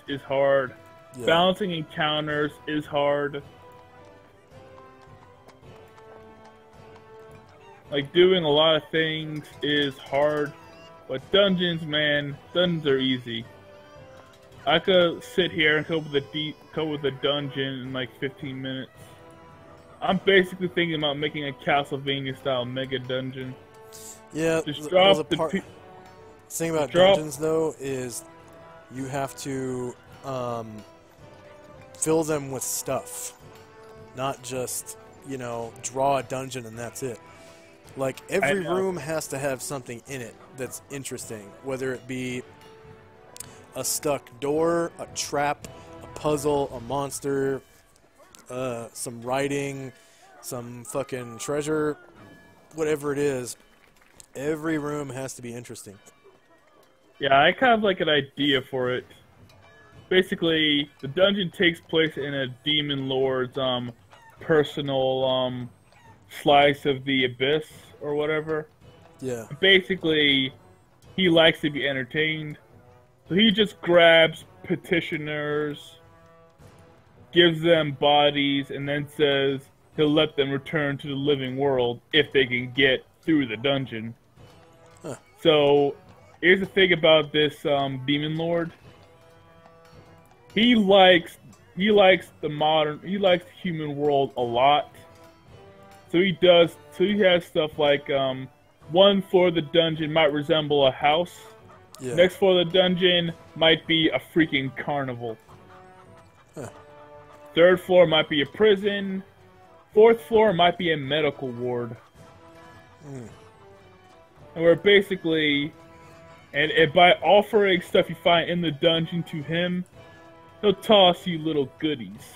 is hard. Yeah. Balancing encounters is hard. Like, doing a lot of things is hard, but dungeons, man, dungeons are easy. I could sit here and come up with a dungeon in like 15 minutes. I'm basically thinking about making a Castlevania-style mega dungeon. Yeah, just drop the thing about dungeons, though, is you have to fill them with stuff. Not just, you know, draw a dungeon and that's it. Like, every room has to have something in it that's interesting. Whether it be a door, a trap, a puzzle, a monster, some writing, some fucking treasure, whatever it is. Every room has to be interesting. Yeah, I kind of like an idea for it. Basically, the dungeon takes place in a demon lord's personal slice of the abyss or whatever. Yeah. Basically, he likes to be entertained, so he just grabs petitioners, gives them bodies, and then says he'll let them return to the living world if they can get through the dungeon. Huh. So, here's the thing about this demon lord. He likes the human world a lot. So he has stuff like one floor of the dungeon might resemble a house. Yeah. Next floor of the dungeon might be a freaking carnival. Huh. Third floor might be a prison. Fourth floor might be a medical ward. Mm. And we're basically, and by offering stuff you find in the dungeon to him, he'll toss you little goodies.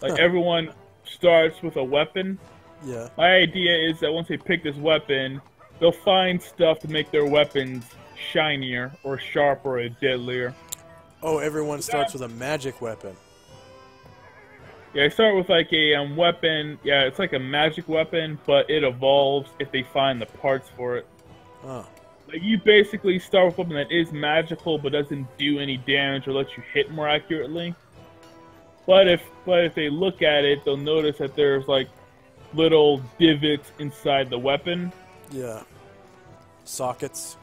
Like everyone starts with a weapon. Yeah. My idea is that once they pick this weapon, they'll find stuff to make their weapons shinier or sharper or deadlier. Oh, everyone starts with a magic weapon. Yeah, I start with like a weapon. Yeah, it's like a magic weapon, but it evolves if they find the parts for it. Oh. Like you basically start with a weapon that is magical but doesn't do any damage or lets you hit more accurately. But if they look at it, they'll notice that there's like little divots inside the weapon. Yeah. Sockets.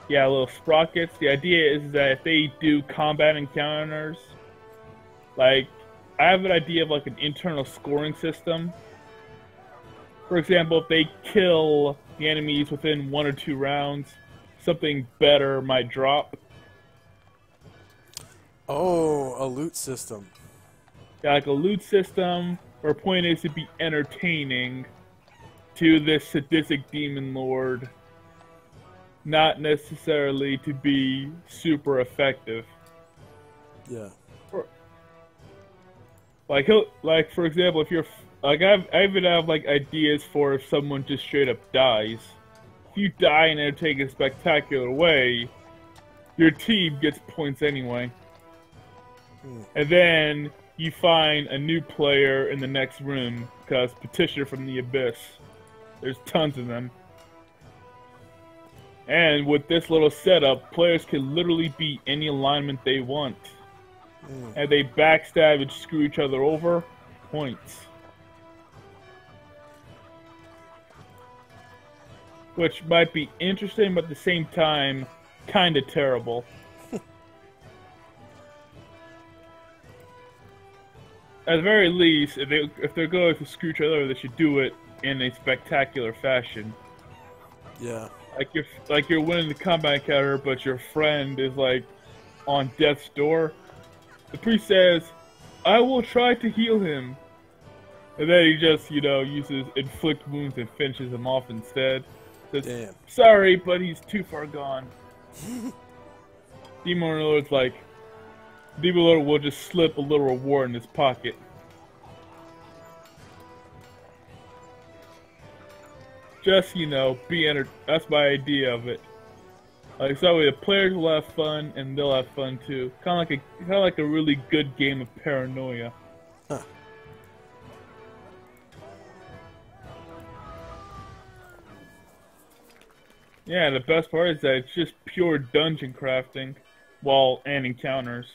Yeah, little sprockets. The idea is that if they do combat encounters, like I have an idea of like an internal scoring system. For example, if they kill the enemies within 1 or 2 rounds, something better might drop. Oh, a loot system. Yeah, like a loot system, where the point is to be entertaining to this sadistic demon lord, not necessarily to be super effective. Yeah. Like for example, if you're like I even have like ideas for if someone just straight up dies. If you die in a take a spectacular way, your team gets points anyway. And then you find a new player in the next room because Petitioner from the Abyss. There's tons of them. And with this little setup, players can literally be any alignment they want. And they backstab and screw each other over, points. Which might be interesting, but at the same time, kind of terrible. At the very least, if they're going to screw each other, they should do it in a spectacular fashion. Yeah. Like you're winning the combat encounter, but your friend is like on death's door. The priest says, "I will try to heal him," and then he just, uses inflict wounds and finishes him off instead. Says, damn. Sorry, but he's too far gone. Demon Lord's like, Demon Lord will just slip a little reward in his pocket. Just, that's my idea of it. Like, so that way the players will have fun, and they'll have fun too. Kind of like a really good game of paranoia. Huh. Yeah, the best part is that it's just pure dungeon crafting, and encounters.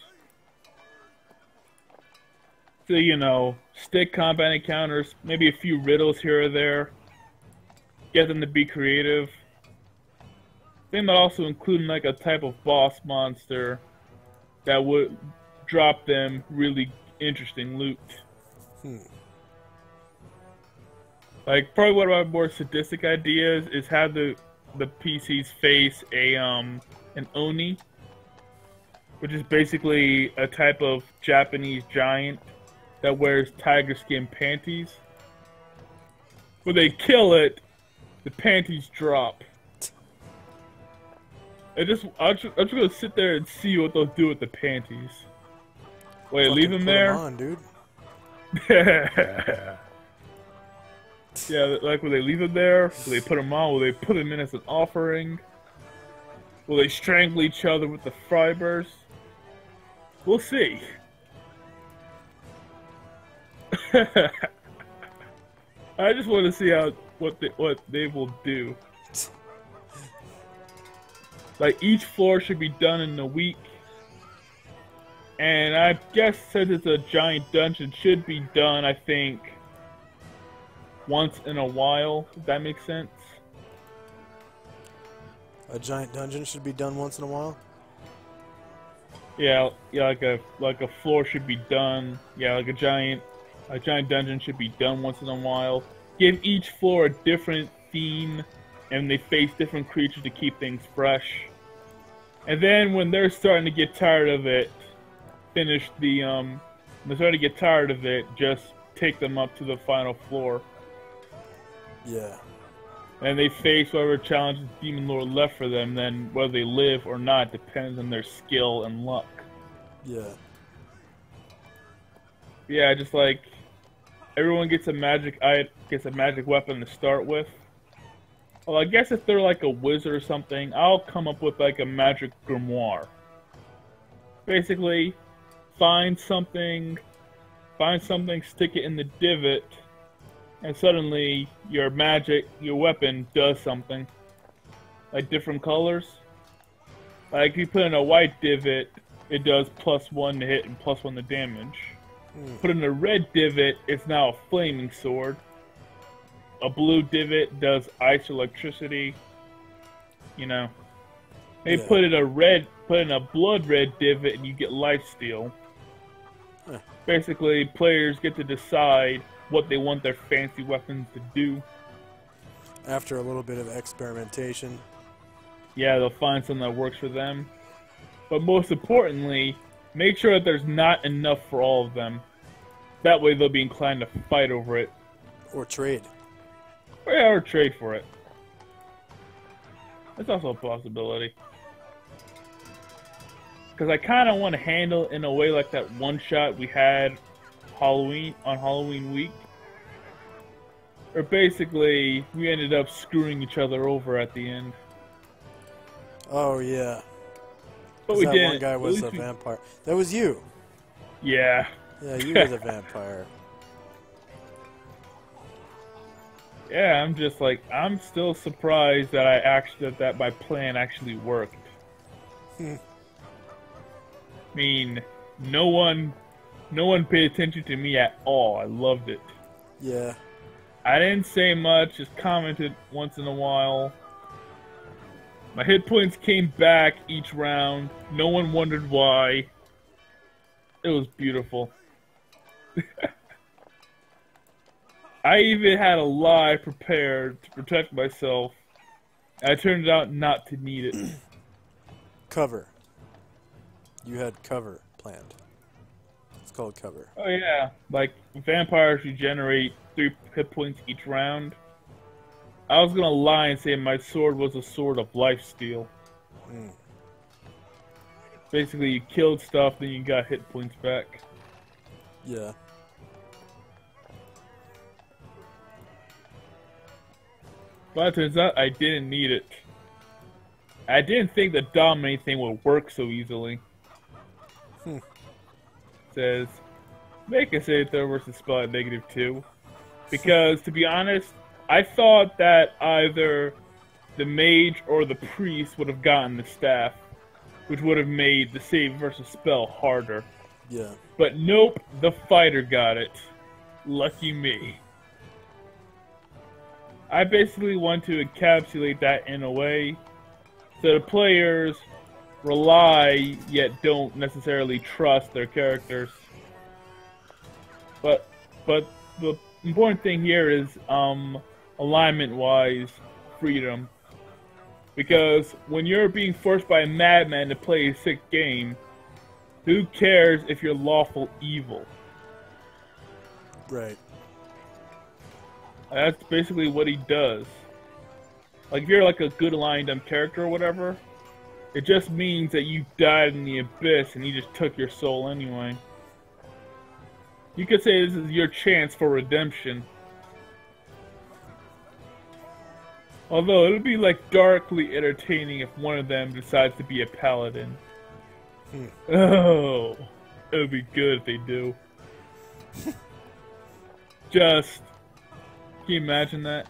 So, stick combat encounters, maybe a few riddles here or there. Get them to be creative. They might also include like a type of boss monster that would drop them really interesting loot. Like, probably one of my more sadistic ideas is have the PCs face an Oni, which is basically a type of Japanese giant that wears tiger skin panties. When they kill it, the panties drop. I'm just gonna sit there and see what they'll do with the panties. Wait, leave them there? Put them on, dude. Yeah, like, will they leave them there? Will they put them on? Will they put them in as an offering? Will they strangle each other with the fibers? We'll see. I just want to see what they will do. Like, each floor should be done in a week. And I guess since it's a giant dungeon, should be done, I think, once in a while, if that makes sense. A giant dungeon should be done once in a while? Yeah, like a floor should be done. Yeah, like a giant dungeon should be done once in a while. Give each floor a different theme, and they face different creatures to keep things fresh. And then when they're starting to get tired of it, finish the when they're starting to get tired of it, just take them up to the final floor. Yeah. And they face whatever challenges Demon Lord left for them, then whether they live or not depends on their skill and luck. Yeah. Yeah, just like everyone gets a magic weapon to start with. Well, I guess if they're like a wizard or something, I'll come up with like a magic grimoire. Basically, find something, stick it in the divot, and suddenly your weapon does something. Like different colors. Like if you put in a white divot, it does +1 to hit and +1 to damage. Put in a red divot, it's now a flaming sword. A blue divot does ice electricity. You know. They put in a blood red divot and you get lifesteal. Basically, players get to decide what they want their fancy weapons to do. After a little bit of experimentation. Yeah, they'll find something that works for them. But most importantly, make sure that there's not enough for all of them. That way they'll be inclined to fight over it. Or trade. Or trade for it. That's also a possibility. Because I kind of want to handle it in a way like that one shot we had on Halloween week. Or basically, we ended up screwing each other over at the end. Oh, yeah. But we didn't. One guy was a vampire. That was you. Yeah. Yeah, you were the vampire. Yeah, I'm just like, I'm still surprised that my plan actually worked. I mean, no one paid attention to me at all. I loved it. Yeah. I didn't say much, just commented once in a while. My hit points came back each round. No one wondered why. It was beautiful. I even had a lie prepared to protect myself. And I turned out not to need it. Cover. You had cover planned. It's called cover. Oh yeah, like vampires regenerate 3 hit points each round. I was gonna lie and say my sword was a sword of lifesteal. Basically, you killed stuff, then you got hit points back. Yeah. But it turns out I didn't need it. I didn't think the dominate thing would work so easily. Says, make a save throw versus spell at -2. Because, to be honest, I thought that either the mage or the priest would have gotten the staff, which would have made the save versus spell harder. Yeah. But nope, the fighter got it. Lucky me. I basically want to encapsulate that in a way so the players rely yet don't necessarily trust their characters. But the important thing here is alignment-wise, freedom. Because when you're being forced by a madman to play a sick game, who cares if you're lawful evil? Right. That's basically what he does. Like, if you're like a good aligned character or whatever, it just means that you died in the abyss and he just took your soul anyway. You could say this is your chance for redemption. Although, it would be like darkly entertaining if one of them decides to be a paladin. Oh, it would be good if they do. Just, can you imagine that?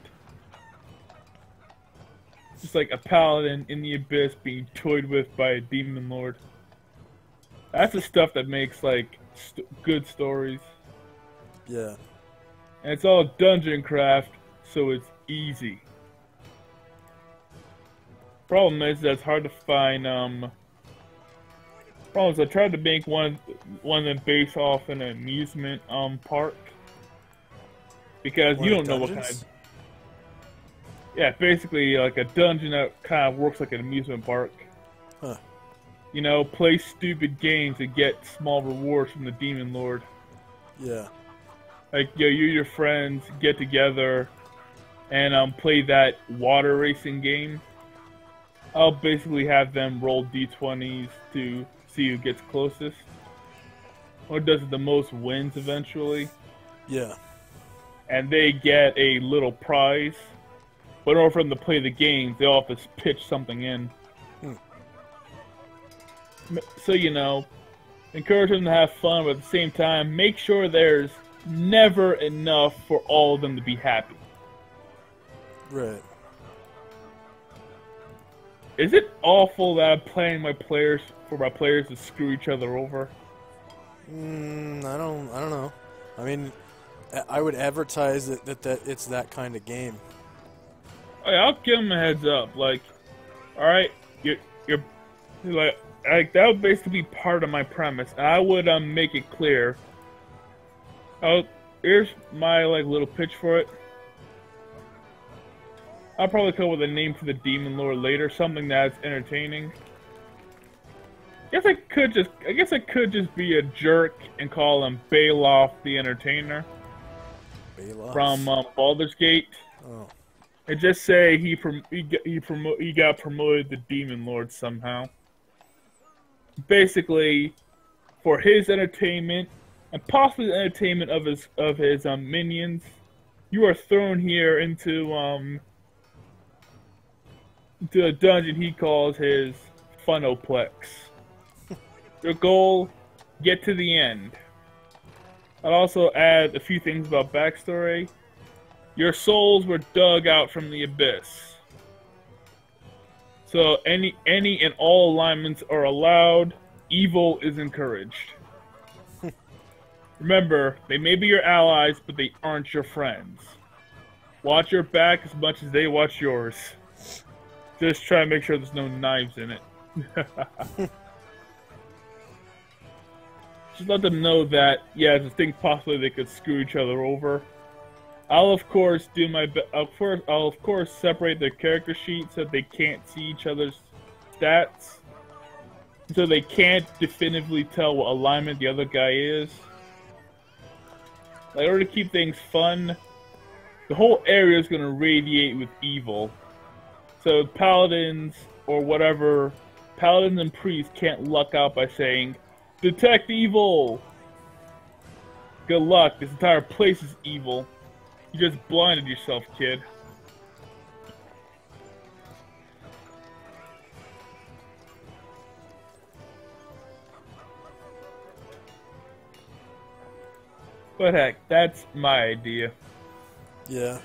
Just like a paladin in the abyss being toyed with by a demon lord. That's the stuff that makes like good stories. Yeah. And it's all dungeon craft, so it's easy. Problem is that it's hard to find. Problem is I tried to make one of them based off an amusement park because you don't know what kind of. Yeah, basically like a dungeon that kind of works like an amusement park. Huh. You know, play stupid games and get small rewards from the demon lord. Yeah. Like, you and your friends get together and play that water racing game. I'll basically have them roll d20s to see who gets closest. Or does the most wins eventually. Yeah. And they get a little prize. But in order for them to play the game, they all have to pitch something in. So, you know, encourage them to have fun, but at the same time, make sure there's never enough for all of them to be happy. Right. Is it awful that I'm playing my players to screw each other over? I don't know. I mean, I would advertise that it's that kind of game. I'll give them a heads up. Like, all right, you're like that would basically be part of my premise. I would make it clear. Here's my like little pitch for it. I'll probably come up with a name for the demon lord later, something that's entertaining. I guess I could just be a jerk and call him Bailoff the Entertainer. Bailoff? From Baldur's Gate. Oh. And just say he got promoted to demon lord somehow. Basically, for his entertainment and possibly the entertainment of his minions, you are thrown here into a dungeon he calls his Funoplex. Your goal: get to the end. I'll also add a few things about backstory. Your souls were dug out from the abyss. So any and all alignments are allowed. Evil is encouraged. Remember, they may be your allies, but they aren't your friends. Watch your back as much as they watch yours. Just try to make sure there's no knives in it. Just let them know that, yeah, there's a thing possibly they could screw each other over. I'll of course do my best. I'll of course separate their character sheets so they can't see each other's stats, so they can't definitively tell what alignment the other guy is. In order to keep things fun, the whole area is going to radiate with evil. So paladins or whatever, paladins and priests can't luck out by saying, "Detect evil." Good luck. This entire place is evil. You just blinded yourself, kid. But heck, that's my idea. Yeah.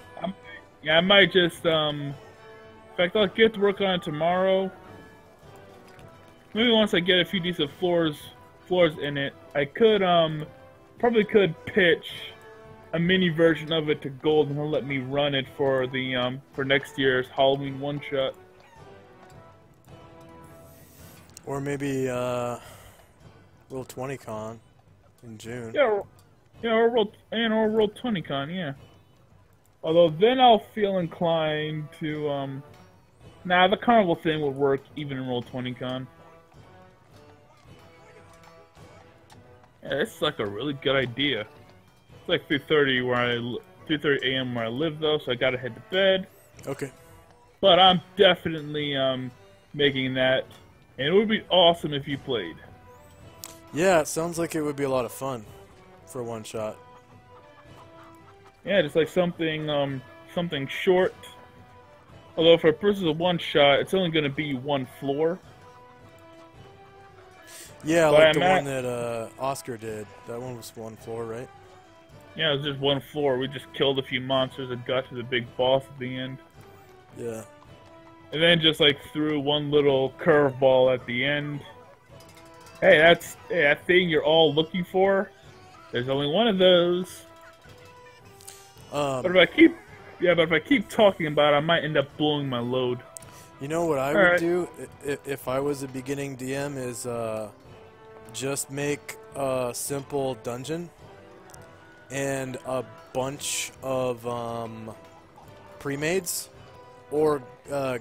I might just, in fact, I'll get to work on it tomorrow. Maybe once I get a few decent floors in it, I could, probably could pitch a mini version of it to Gold, and he'll let me run it for the for next year's Halloween one-shot. Or maybe ROLL20 con in June. Yeah, Yeah, or Roll20 con, yeah. Although then I'll feel inclined to nah, the carnival thing would work even in Roll20 con. Yeah, it's like a really good idea. It's like 3:30 a.m. where I live though, so I gotta head to bed. Okay. But I'm definitely making that, and it would be awesome if you played. Yeah, it sounds like it would be a lot of fun for one shot. Yeah, just like something short. Although for a person with one shot, it's only gonna be one floor. Yeah, like the one that Oscar did. That one was one floor, right? Yeah, it was just one floor. We just killed a few monsters and got to the big boss at the end. Yeah. And then just like threw one little curveball at the end. Hey, that's that thing you're all looking for. There's only one of those. But if I keep talking about it, I might end up blowing my load. You know what I would do if I was a beginning DM is just make a simple dungeon and a bunch of pre-mades, or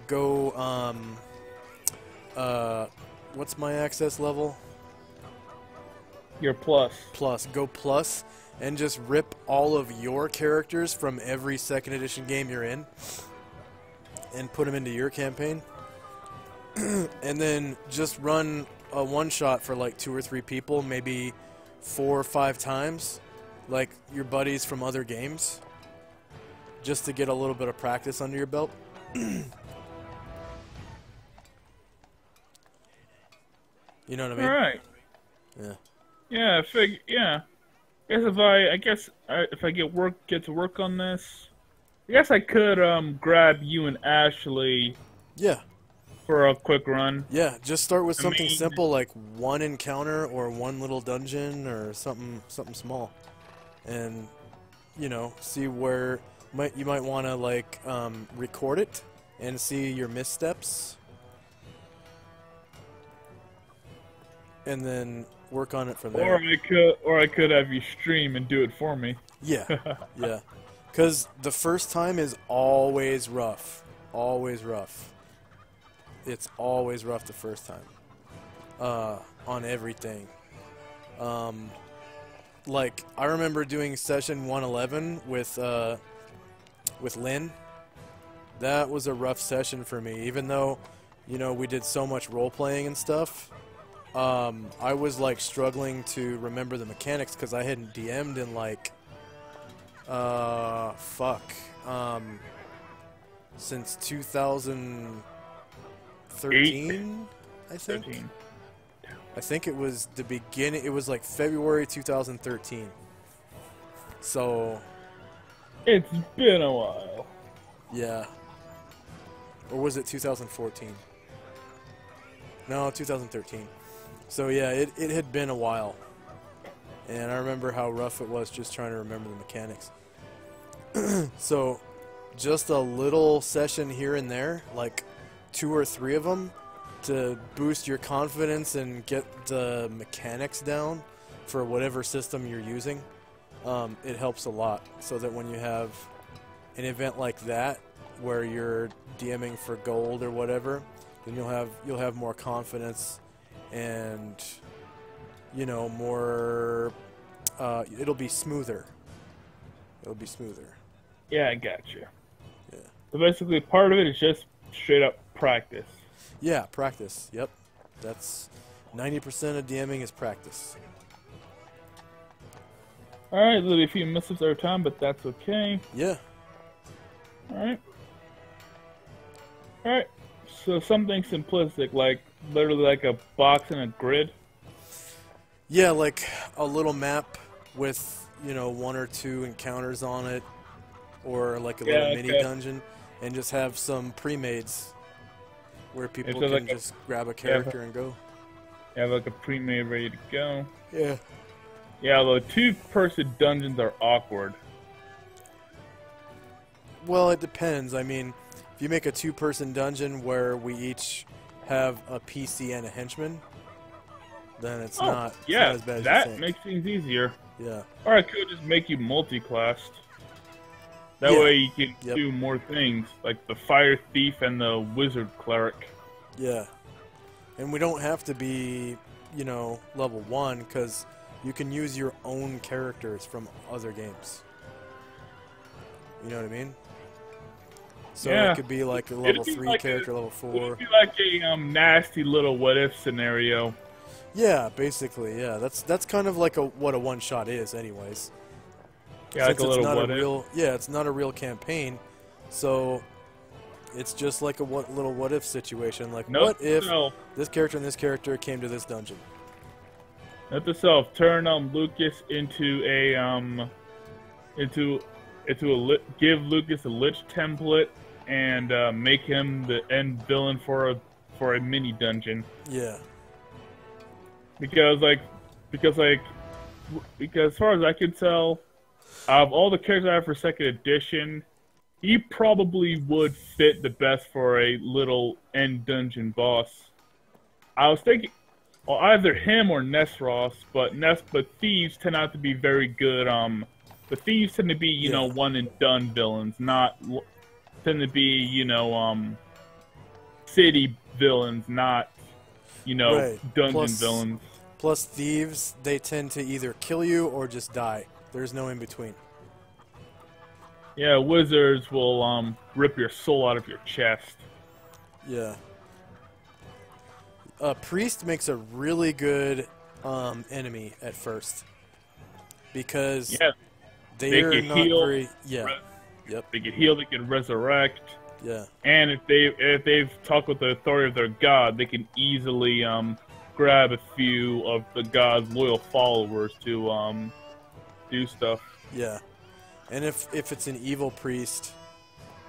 go what's my access level? Your plus. Go plus, and just rip all of your characters from every 2nd edition game you're in and put them into your campaign. And then just run a one-shot for like 2 or 3 people, maybe 4 or 5 times, like your buddies from other games, just to get a little bit of practice under your belt. You know what I mean? All right. Yeah. Yeah, yeah. I guess if I get to work on this, I guess I could grab you and Ashley. Yeah. For a quick run. Yeah, just start with something simple like one encounter or one little dungeon or something small, and you know, see where you might want to like record it and see your missteps, and then work on it from there. Or I could have you stream and do it for me. Yeah, yeah, because the first time is always rough, always rough. It's always rough the first time on everything. Like I remember doing session 111 with Lynn. That was a rough session for me, even though, you know, we did so much role playing and stuff. I was like struggling to remember the mechanics because I hadn't DM'd in like since 2013, I think. 13. I think it was the beginning. It was like February 2013. So it's been a while. Yeah. Or was it 2014? No, 2013. So yeah, it had been a while. And I remember how rough it was just trying to remember the mechanics. So just a little session here and there, like 2 or 3 of them, to boost your confidence and get the mechanics down for whatever system you're using. It helps a lot, so that when you have an event like that where you're DMing for gold or whatever, then you'll have more confidence, and you know, more it'll be smoother. It'll be smoother. Yeah, I got you. Yeah. So basically, part of it is just straight up practice. Yeah, practice. Yep. That's 90% of DMing is practice. Alright, there'll be a few misses every time, but that's okay. Yeah. Alright. Alright. So something simplistic, like literally like a box and a grid. Yeah, like a little map with, you know, 1 or 2 encounters on it, or like a little mini dungeon, and just have some pre-mades where people can like just grab a character and go. Have like a pre-made ready to go. Yeah. Yeah, although 2-person dungeons are awkward. Well, it depends. I mean, if you make a 2-person dungeon where we each have a PC and a henchman, then it's oh, not, yeah, it's not as bad as that you think. makes things easier. Yeah. Or I could just make you multi-classed. That way you can do more things, like the Fire Thief and the Wizard Cleric. Yeah. And we don't have to be, you know, level 1, because you can use your own characters from other games. You know what I mean? So it could be like a level 3 like character, level 4. It would be like a nasty little what-if scenario. Yeah, basically, yeah. That's kind of like what a one-shot is, anyways. Yeah, like a little what-if. Yeah, it's not a real campaign, so it's just like a little what-if situation. Like, what if this character and this character came to this dungeon? Note to self: turn Lucas into a give Lucas a Lich template and make him the end villain for a mini dungeon. Yeah. Because as far as I can tell, out of all the characters I have for second edition, he probably would fit the best for a little end dungeon boss. I was thinking, well, either him or Nesros, but thieves tend not to be very good. The thieves tend to be, you know, one and done villains, tend to be, city villains, not, dungeon villains. Plus, thieves, they tend to either kill you or just die. There's no in between. Yeah, wizards will rip your soul out of your chest. Yeah. Priest makes a really good enemy at first, because they are not heal, very They can heal. They can resurrect. Yeah. And if they've talked with the authority of their god, they can easily grab a few of the god's loyal followers to do stuff. Yeah. And if it's an evil priest,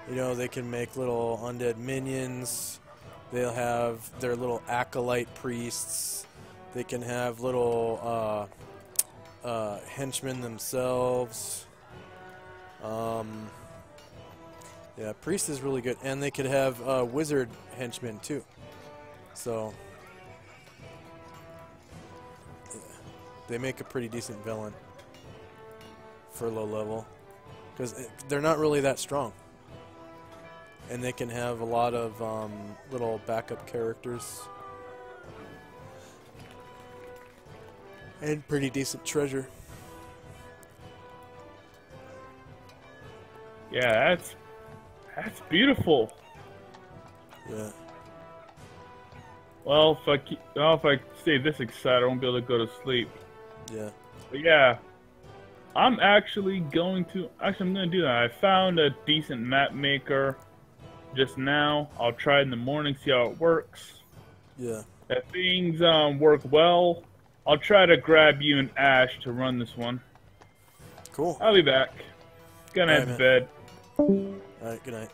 they can make little undead minions. They'll have their little acolyte priests. They can have little henchmen themselves. Yeah, priest is really good, and they could have wizard henchmen too. So they make a pretty decent villain for low level, because they're not really that strong, and they can have a lot of little backup characters and pretty decent treasure. Yeah, that's beautiful. Yeah. Well, if I stay this excited, I won't be able to go to sleep. Yeah. But yeah, I'm going to do that. I found a decent map maker just now. I'll try it in the morning, see how it works. Yeah. If things work well, I'll try to grab you and Ash to run this one. Cool. I'll be back. Gonna head to bed. Alright, good night.